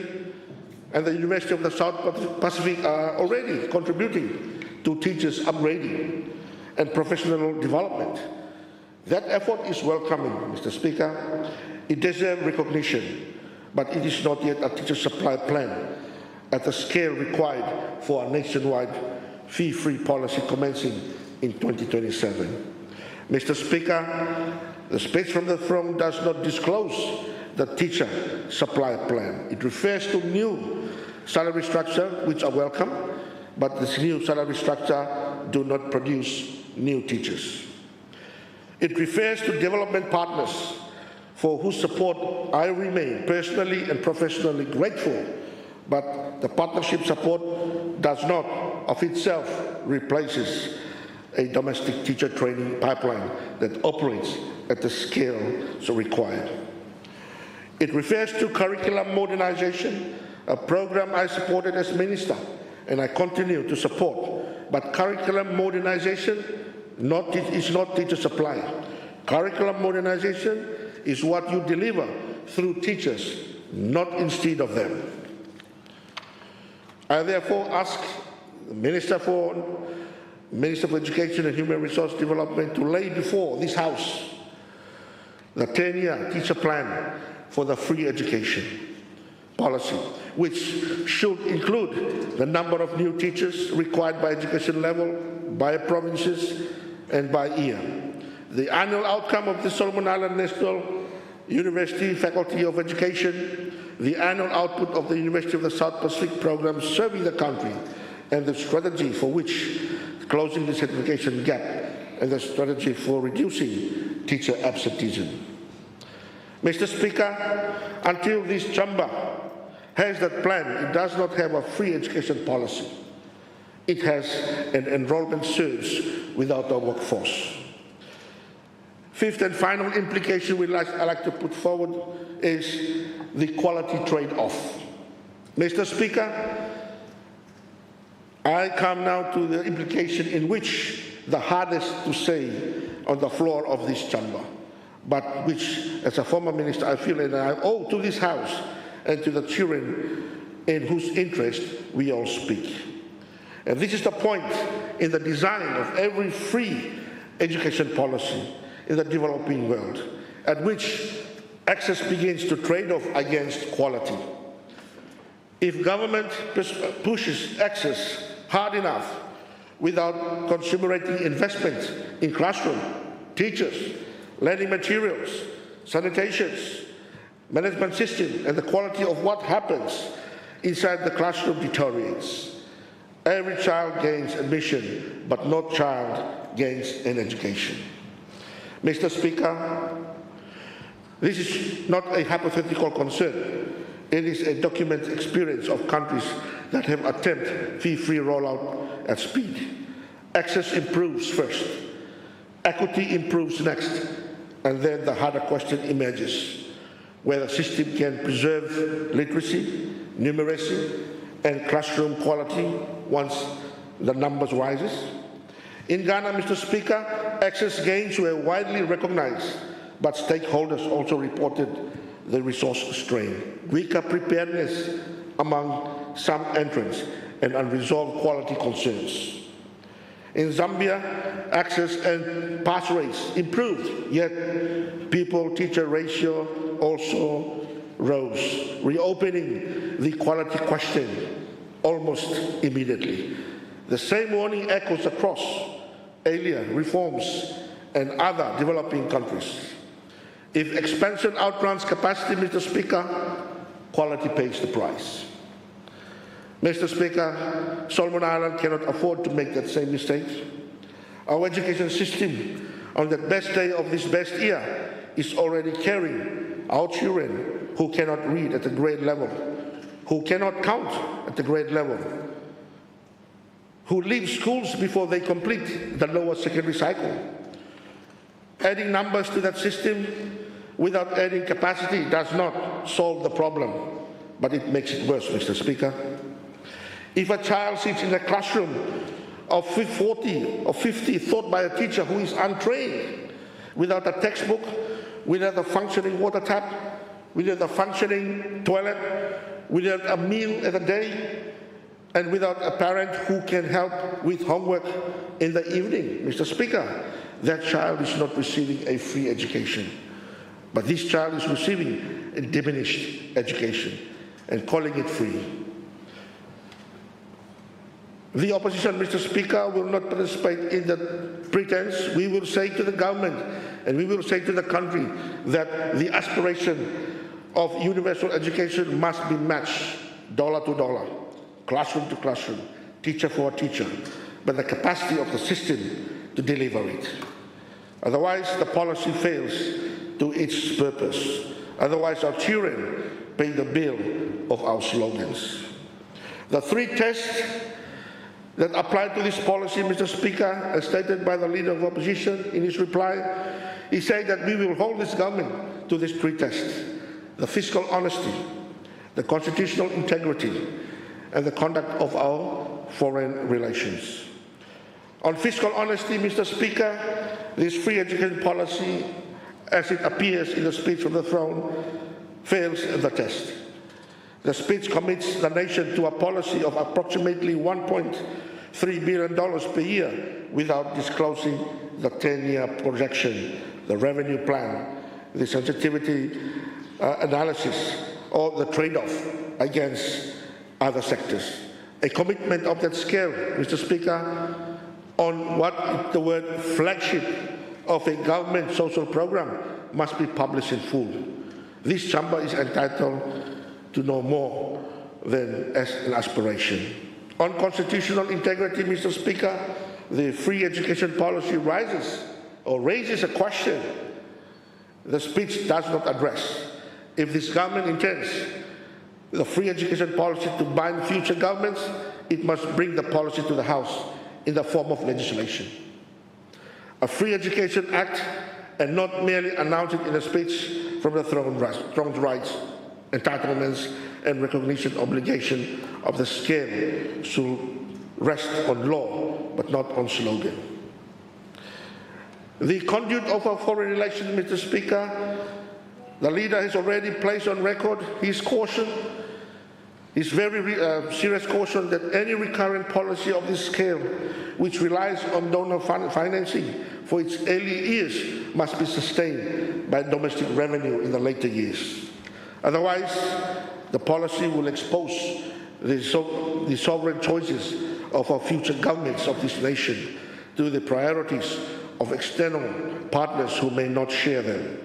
and the University of the South Pacific are already contributing to teachers' upgrading and professional development. That effort is welcoming, Mr. Speaker. It deserves recognition, but it is not yet a teacher supply plan at the scale required for a nationwide fee-free policy commencing in 2027. Mr. Speaker, the speech from the throne does not disclose the teacher supply plan. It refers to new salary structure, which are welcome, but this new salary structure do not produce new teachers. It refers to development partners for whose support I remain personally and professionally grateful, but the partnership support does not of itself replaces a domestic teacher training pipeline that operates at the scale so required. It refers to curriculum modernization, a program I supported as minister and I continue to support, but curriculum modernization is not teacher supply. Curriculum modernization is what you deliver through teachers, not instead of them. I therefore ask the Minister for Minister for Education and Human Resource Development, to lay before this House the 10-year teacher plan for the free education policy, which should include the number of new teachers required by education level, by provinces, and by year. The annual outcome of the Solomon Island National University Faculty of Education, the annual output of the University of the South Pacific program serving the country, and the strategy for which closing the certification gap, and the strategy for reducing teacher absenteeism. Mr. Speaker, until this chamber has that plan, it does not have a free education policy. It has an enrollment surge without a workforce. Fifth and final implication I like to put forward is the quality trade-off. Mr. Speaker, I come now to the implication in which the hardest to say on the floor of this chamber, but which, as a former minister, I feel that I owe to this House and to the children in whose interest we all speak. And this is the point in the design of every free education policy in the developing world, at which access begins to trade off against quality. If government pushes access hard enough without consumerating investment in classroom, teachers, learning materials, sanitations, management system, and the quality of what happens inside the classroom deteriorates. Every child gains admission, but no child gains an education. Mr. Speaker, this is not a hypothetical concern. It is a documented experience of countries that have attempted fee-free rollout at speed. Access improves first, equity improves next, and then the harder question emerges, whether the system can preserve literacy, numeracy, and classroom quality once the numbers rises. In Ghana, Mr. Speaker, access gains were widely recognized, but stakeholders also reported the resource strain, weaker preparedness among some entrants, and unresolved quality concerns. In Zambia, access and pass rates improved, yet pupil-teacher ratio also rose, reopening the quality question almost immediately. The same warning echoes across earlier reforms and other developing countries. If expansion outruns capacity, Mr. Speaker, quality pays the price. Mr. Speaker, Solomon Island cannot afford to make that same mistake. Our education system, on the best day of this best year, is already carrying our children who cannot read at the grade level, who cannot count at the grade level, who leave schools before they complete the lower secondary cycle. Adding numbers to that system without adding capacity does not solve the problem, but it makes it worse, Mr. Speaker. If a child sits in a classroom of 40 or 50 taught by a teacher who is untrained, without a textbook, without a functioning water tap, without a functioning toilet, without a meal at a day, and without a parent who can help with homework in the evening, Mr. Speaker, that child is not receiving a free education. But this child is receiving a diminished education and calling it free. The opposition, Mr. Speaker, will not participate in the pretense. We will say to the government and we will say to the country that the aspiration of universal education must be matched dollar to dollar, classroom to classroom, teacher for teacher, but the capacity of the system to deliver it. Otherwise, the policy fails to its purpose. Otherwise, our children pay the bill of our slogans. The three tests that apply to this policy, Mr. Speaker, as stated by the Leader of Opposition in his reply, he said that we will hold this government to these three tests: the fiscal honesty, the constitutional integrity, and the conduct of our foreign relations. On fiscal honesty, Mr. Speaker, this free education policy, as it appears in the speech from the throne, fails the test. The speech commits the nation to a policy of approximately 1.5 $3 billion per year without disclosing the 10-year projection, the revenue plan, the sensitivity analysis, or the trade-off against other sectors. A commitment of that scale, Mr. Speaker, on what the word flagship of a government social program must be published in full. This chamber is entitled to no more than as an aspiration. On constitutional integrity, Mr. Speaker, the free education policy raises a question the speech does not address. If this government intends the free education policy to bind future governments, it must bring the policy to the House in the form of legislation. A Free Education Act, and not merely announce it in a speech from the throne's rights, entitlements, and recognition obligation of the scale should rest on law, but not on slogan. The conduit of our foreign relations, Mr. Speaker, the leader has already placed on record his caution, his very serious caution that any recurrent policy of this scale, which relies on donor financing for its early years, must be sustained by domestic revenue in the later years. Otherwise, the policy will expose the sovereign choices of our future governments of this nation to the priorities of external partners who may not share them.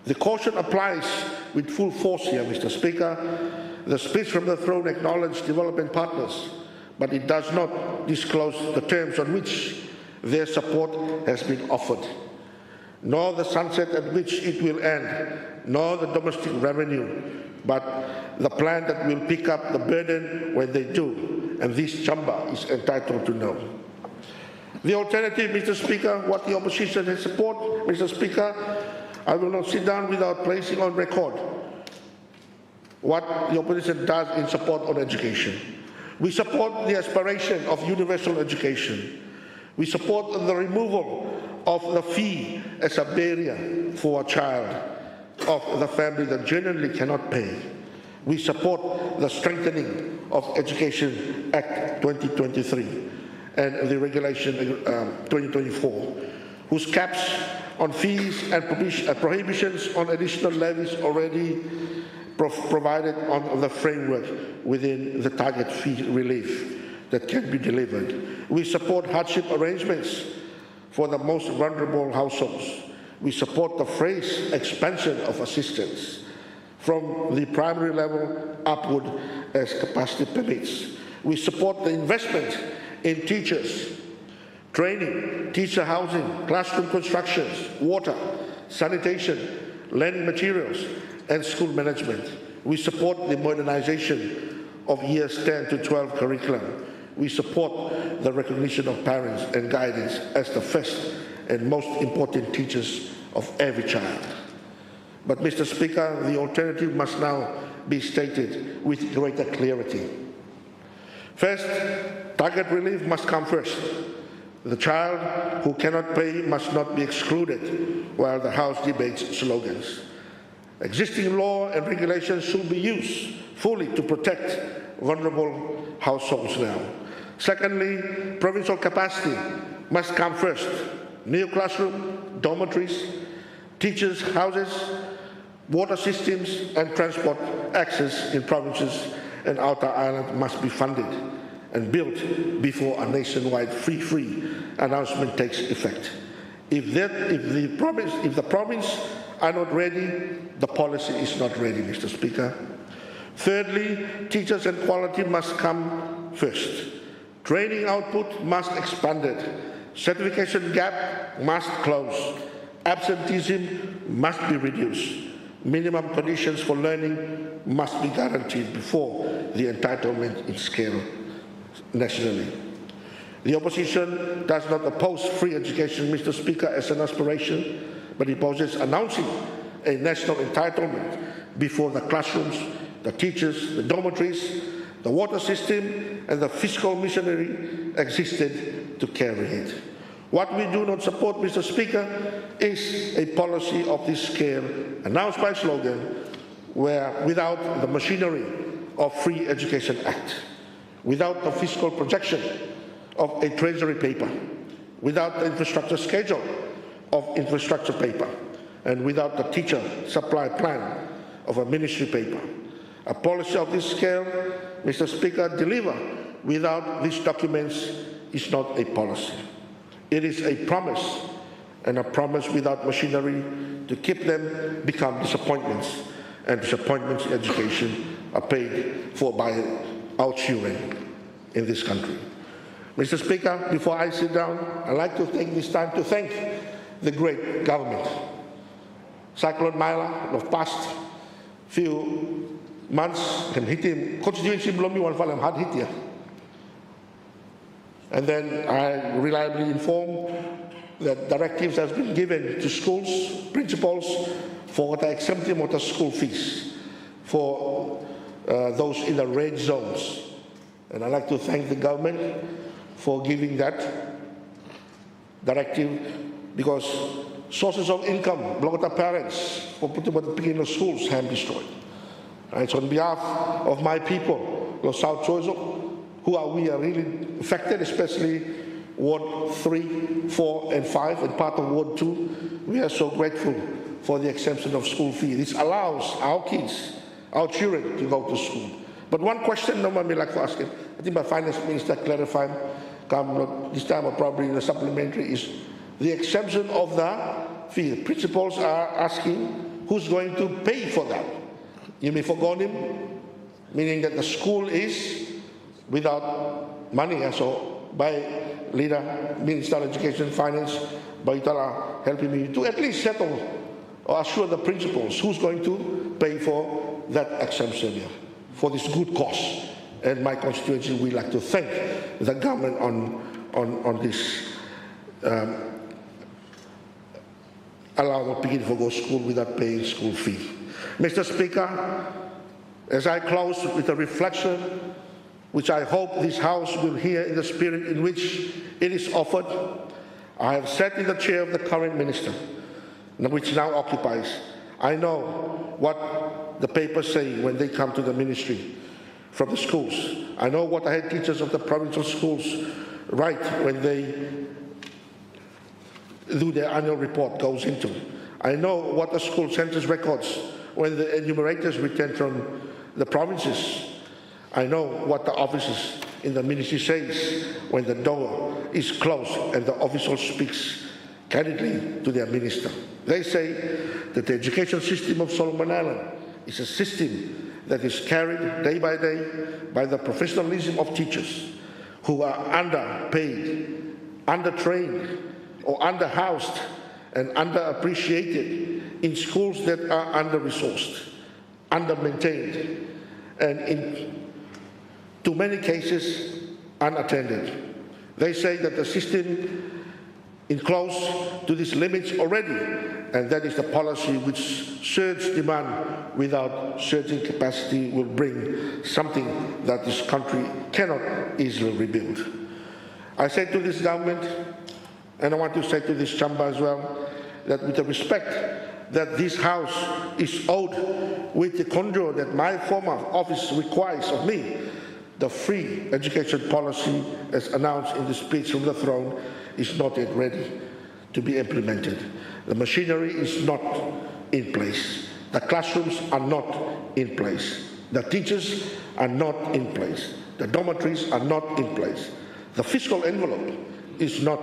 The caution applies with full force here, Mr. Speaker. The speech from the throne acknowledged development partners, but it does not disclose the terms on which their support has been offered, nor the sunset at which it will end, nor the domestic revenue, but the plan that will pick up the burden when they do, and this chamber is entitled to know. The alternative, Mr. Speaker, what the opposition has support, Mr. Speaker, I will not sit down without placing on record what the opposition does in support of education. We support the aspiration of universal education. We support the removal of the fee as a barrier for a child of the family that genuinely cannot pay. We support the strengthening of Education Act 2023 and the Regulation 2024, whose caps on fees and prohibitions on additional levies already provided on the framework within the target fee relief that can be delivered. We support hardship arrangements for the most vulnerable households. We support the phased expansion of assistance from the primary level upward as capacity permits. We support the investment in teachers, training, teacher housing, classroom constructions, water, sanitation, learning materials, and school management. We support the modernization of years 10 to 12 curriculum. We support the recognition of parents and guidance as the first and most important teachers of every child. But, Mr. Speaker, the alternative must now be stated with greater clarity. First, target relief must come first. The child who cannot pay must not be excluded while the House debates slogans. Existing law and regulations should be used fully to protect vulnerable households now. Secondly, provincial capacity must come first. New classroom, dormitories, teachers' houses, water systems, and transport access in provinces and outer islands must be funded and built before a nationwide free announcement takes effect. If the province are not ready, the policy is not ready, Mr. Speaker. Thirdly, teachers and quality must come first. Training output must expanded. Certification gap must close. Absenteeism must be reduced. Minimum conditions for learning must be guaranteed before the entitlement is scaled nationally. The opposition does not oppose free education, Mr. Speaker, as an aspiration, but opposes announcing a national entitlement before the classrooms, the teachers, the dormitories, the water system, and the fiscal machinery existed to carry it. What we do not support, Mr. Speaker, is a policy of this scale announced by slogan where without the machinery of Free Education Act, without the fiscal projection of a treasury paper, without the infrastructure schedule of infrastructure paper, and without the teacher supply plan of a ministry paper. A policy of this scale, Mr. Speaker, deliver without these documents is not a policy. It is a promise, and a promise without machinery to keep them become disappointments, and disappointments in education are paid for by our children in this country. Mr. Speaker, before I sit down, I'd like to take this time to thank the great government. Cyclone Myla, the past few months, can hit him, constituency belum one for hard hit here. And then I reliably informed that directives have been given to schools, principals, for the exemption of the school fees for those in the red zones. And I'd like to thank the government for giving that directive, because sources of income, block the parents, for putting the beginning of schools have destroyed. And so on behalf of my people, the South Choizo, we are really affected, especially Ward 3, 4, and 5, and part of Ward 2. We are so grateful for the exemption of school fee. This allows our kids, our children, to go to school. But one question no one may like to ask it, I think my finance minister clarified, this time or probably in the supplementary, is the exemption of the fee. Principals are asking who's going to pay for that. You may forget him, meaning that the school is without money. And so by leader, Minister of Education, Finance, Baitala helping me to at least settle or assure the principals who's going to pay for that exemption here, for this good cause. And my constituency, we like to thank the government on this, allow the people to go to school without paying school fee. Mr. Speaker, as I close with a reflection, which I hope this House will hear in the spirit in which it is offered, I have sat in the chair of the current minister, which now occupies. I know what the papers say when they come to the ministry from the schools. I know what the head teachers of the provincial schools write when they do their annual report goes into. I know what the school census records when the enumerators return from the provinces. I know what the officers in the ministry says when the door is closed and the official speaks candidly to their minister. They say that the education system of Solomon Island is a system that is carried day by day by the professionalism of teachers who are underpaid, undertrained, or underhoused and underappreciated in schools that are under-resourced, under-maintained, and in too many cases unattended. They say that the system is close to these limits already, and that is the policy which surge demand without surging capacity will bring something that this country cannot easily rebuild. I say to this government, and I want to say to this chamber as well, that with the respect that this House is owed with the conjure that my former office requires of me, the free education policy as announced in the speech from the throne is not yet ready to be implemented. The machinery is not in place. The classrooms are not in place. The teachers are not in place. The dormitories are not in place. The fiscal envelope is not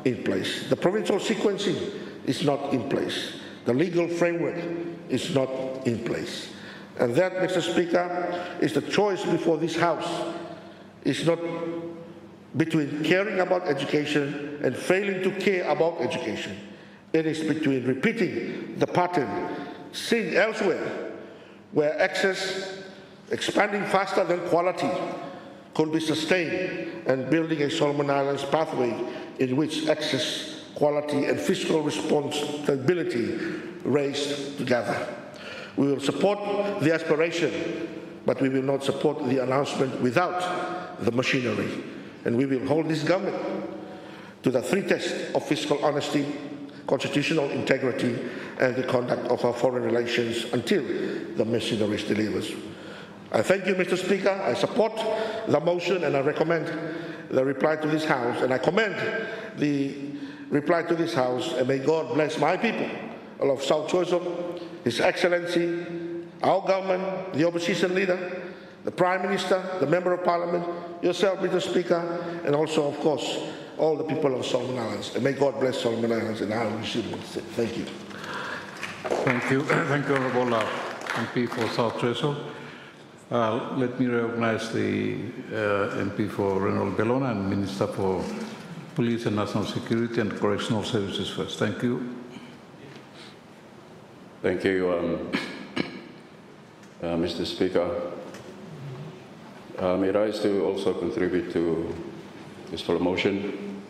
in place. The provincial sequencing is not in place. The legal framework is not in place. And that, Mr. Speaker, is the choice before this House. It's not between caring about education and failing to care about education. It is between repeating the pattern seen elsewhere, where access expanding faster than quality could be sustained, and building a Solomon Islands pathway in which access, quality, and fiscal responsibility raised together. We will support the aspiration, but we will not support the announcement without the machinery. And we will hold this government to the three tests of fiscal honesty, constitutional integrity, and the conduct of our foreign relations until the machinery delivers. I thank you, Mr. Speaker. I support the motion, and I recommend the reply to this House, and I commend the reply to this House, and may God bless my people of South Choiseul, His Excellency, our government, the opposition leader, the Prime Minister, the Member of Parliament, yourself, Mr. Speaker, and also, of course, all the people of Solomon Islands. And may God bless Solomon Islands and our recipients. Thank you. Thank you. Thank you, Honourable MP for South Choiseul. Let me recognize the MP for Renal Bellona and Minister for Police and National Security and Correctional Services first. Thank you. Thank you, Mr. Speaker. May I rise to also contribute to this full motion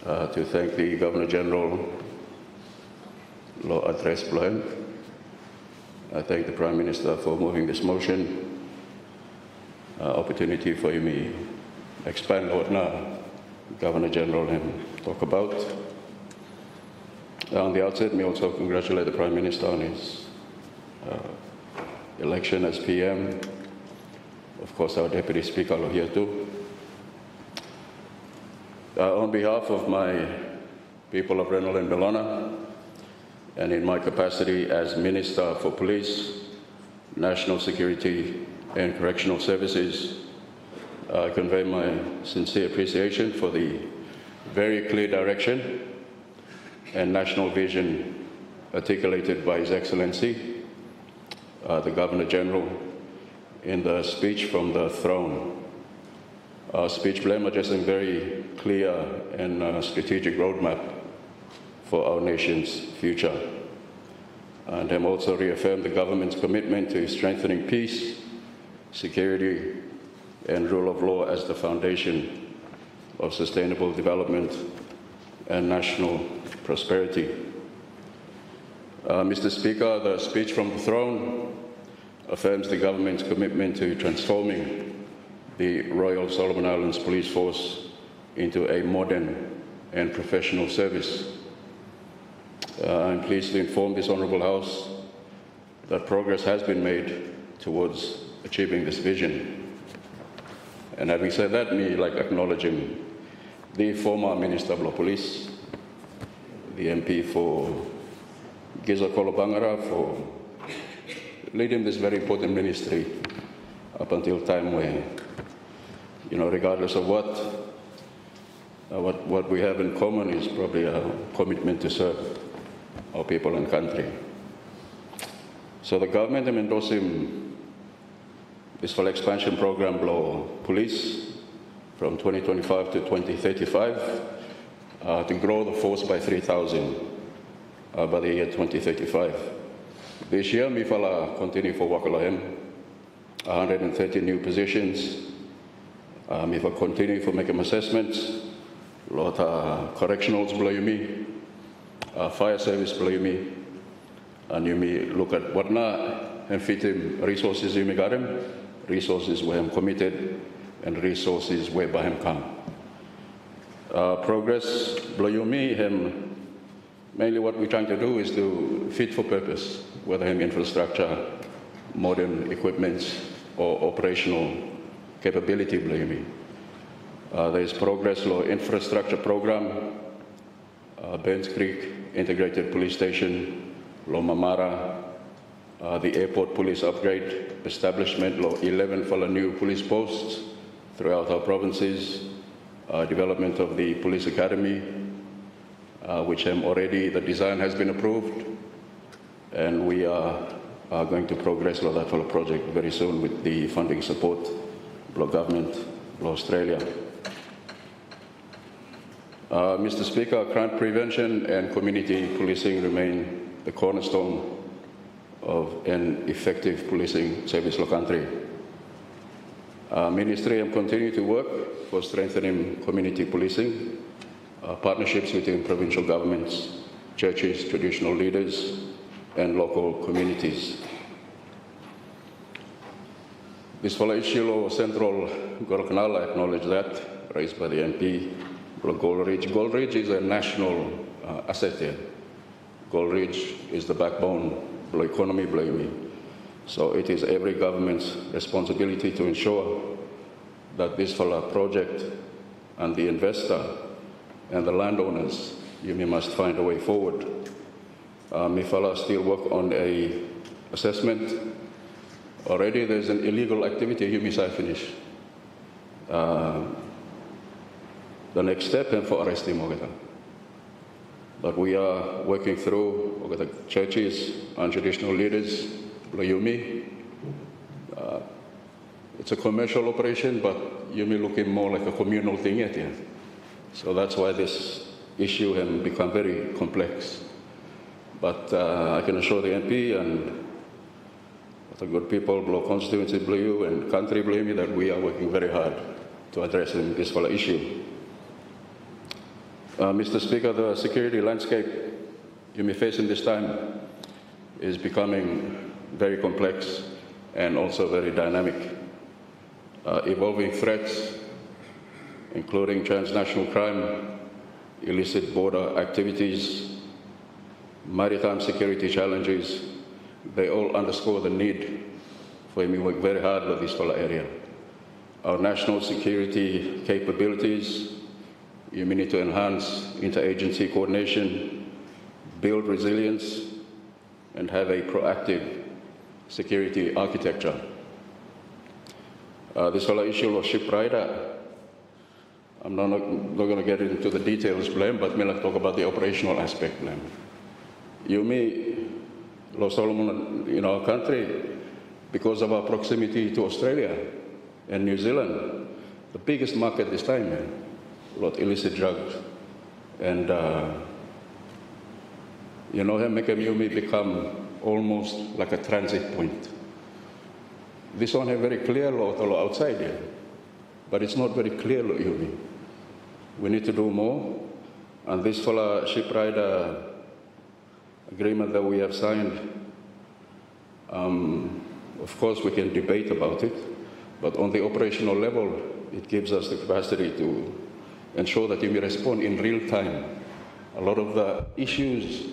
to thank the Governor-General Law Address Plan. I thank the Prime Minister for moving this motion. Opportunity for me expand what now Governor-General and talk about. On the outset, may also congratulate the Prime Minister on his election as PM. Of course, our Deputy Speaker are here too. On behalf of my people of Renal and Bellona, and in my capacity as Minister for Police, National Security and Correctional Services, I convey my sincere appreciation for the very clear direction and national vision articulated by His Excellency, the Governor-General, in the speech from the throne. Speech blame addressing very clear and strategic roadmap for our nation's future. And have also reaffirmed the government's commitment to strengthening peace, security, and rule of law as the foundation of sustainable development and national prosperity. Mr. Speaker, the speech from the throne affirms the government's commitment to transforming the Royal Solomon Islands Police Force into a modern and professional service. I'm pleased to inform this Honourable House that progress has been made towards achieving this vision. And having said that, me like acknowledging the former Minister of Police, the MP for Giza Kolobangara, for leading this very important ministry up until time where, regardless of what we have in common is probably a commitment to serve our people and country. So the government is endorsing this full expansion program below police from 2025 to 2035 to grow the force by 3,000 by the year 2035. This year, Mifala continue for Wakalahem, 130 new positions. Mifa continue for making assessments, lot correctionals below me, fire service below me, and you may look at what na and fit him resources you may got him, resources where I'm committed, and resources where by him come. Progress below me him. Mainly what we're trying to do is to fit for purpose, whether in infrastructure, modern equipment, or operational capability, believe me. There is progress law infrastructure program, Burns Creek Integrated Police Station, Lomamara, the airport police upgrade, establishment law 11 for the new police posts throughout our provinces, development of the police academy, which already the design has been approved, and we are going to progress with that whole project very soon with the funding support of government of Australia. Mr. Speaker, crime prevention and community policing remain the cornerstone of an effective policing service in the country. Ministry will continue to work for strengthening community policing, partnerships between provincial governments, churches, traditional leaders, and local communities. This whole issue of Central Gorokanal, I acknowledge that, raised by the MP, Gold Ridge. Gold Ridge is a national asset here. Gold Ridge is the backbone of the economy, believe me. So it is every government's responsibility to ensure that this project and the investor and the landowners, you must find a way forward. Mifala still work on a assessment. Already there's an illegal activity, you must finish. The next step and for arresting Mogata. But we are working through the churches and traditional leaders, Yumi. It's a commercial operation, but Yumi looking more like a communal thing yet. Yeah. So that's why this issue has become very complex. But I can assure the MP and the good people, below constituency, below and country, below me, that we are working very hard to address this whole issue. Mr. Speaker, the security landscape you may face in this time is becoming very complex and also very dynamic. Evolving threats, including transnational crime, illicit border activities, maritime security challenges, they all underscore the need for me to work very hard with this whole area. Our national security capabilities, you need to enhance interagency coordination, build resilience, and have a proactive security architecture. This whole issue of ship rider, I'm not going to get into the details, but I'll talk about the operational aspect. Los Solomon in our country, because of our proximity to Australia and New Zealand, the biggest market this time, a lot of illicit drugs. And, make Yumi become almost like a transit point. This one has very clear law outside here, but it's not very clear, Yumi. We need to do more, and this ship rider agreement that we have signed, of course we can debate about it, but on the operational level, it gives us the capacity to ensure that you may respond in real time. A lot of the issues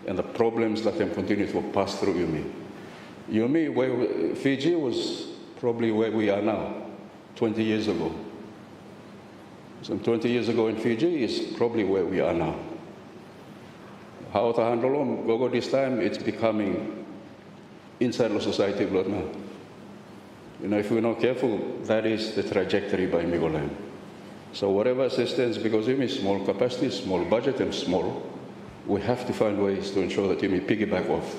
and the problems that can continue to pass through Yumi, where Fiji was probably where we are now, 20 years ago. So 20 years ago in Fiji is probably where we are now. How to handle them? Go this time, it's becoming inside the society now. If we're not careful, that is the trajectory by Migoland. So whatever assistance, because you is small capacity, small budget, and small, we have to find ways to ensure that you may piggyback off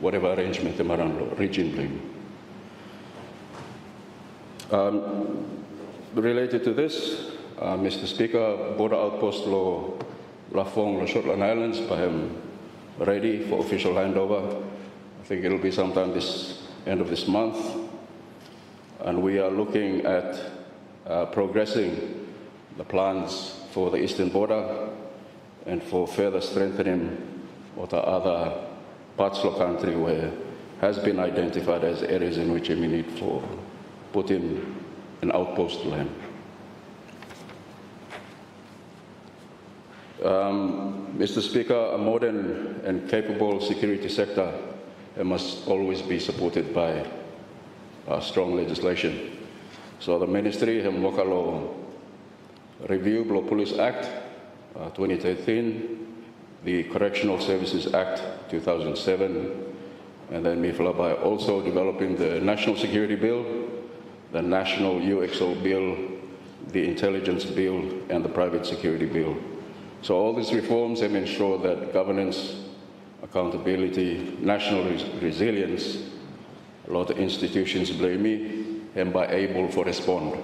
whatever arrangement the Maran region bring. Related to this, Mr. Speaker, border outpost law Lafong, the Shortland Islands, by him ready for official handover. I think it'll be sometime this end of this month. And we are looking at progressing the plans for the eastern border and for further strengthening what are other parts of the country where has been identified as areas in which we need for putting an outpost land. Mr. Speaker, a modern and capable security sector must always be supported by strong legislation. So the Ministry has reviewed the Police Act 2013, the Correctional Services Act 2007, and then MIFLA by also developing the National Security Bill, the National UXO Bill, the Intelligence Bill, and the Private Security Bill. So all these reforms have ensured that governance, accountability, national resilience, a lot of institutions blame me, and by able to respond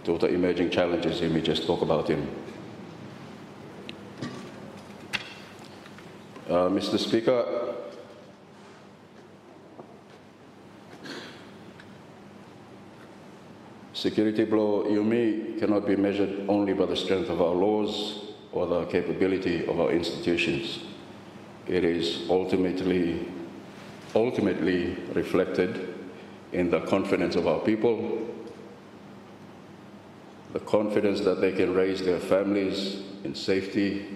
to the emerging challenges we just talk about him. Mr. Speaker, security below Yumi cannot be measured only by the strength of our laws or the capability of our institutions. It is ultimately reflected in the confidence of our people, the confidence that they can raise their families in safety,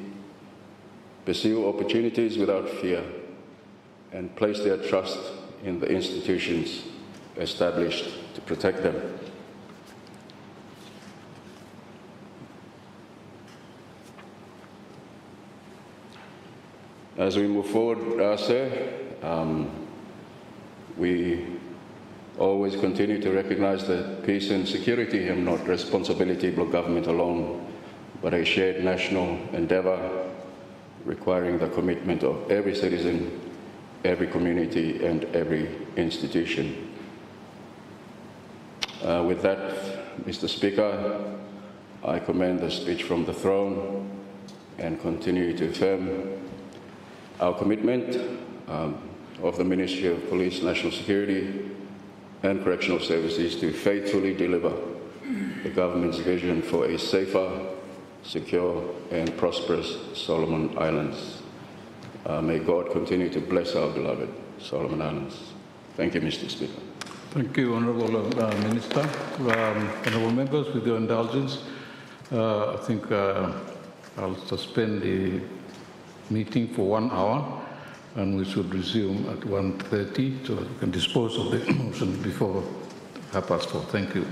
pursue opportunities without fear, and place their trust in the institutions established to protect them. As we move forward, sir, we always continue to recognize that peace and security are not responsibility of government alone, but a shared national endeavor requiring the commitment of every citizen, every community, and every institution. With that, Mr. Speaker, I commend the speech from the throne and continue to affirm our commitment of the Ministry of Police, National Security, and Correctional Services to faithfully deliver the government's vision for a safer, secure, and prosperous Solomon Islands. May God continue to bless our beloved Solomon Islands. Thank you, Mr. Speaker. Thank you, Honourable Minister. Honourable members, with your indulgence, I think I'll suspend the meeting for 1 hour, and we should resume at 1:30 so that we can dispose of the motion before 4:30. Thank you.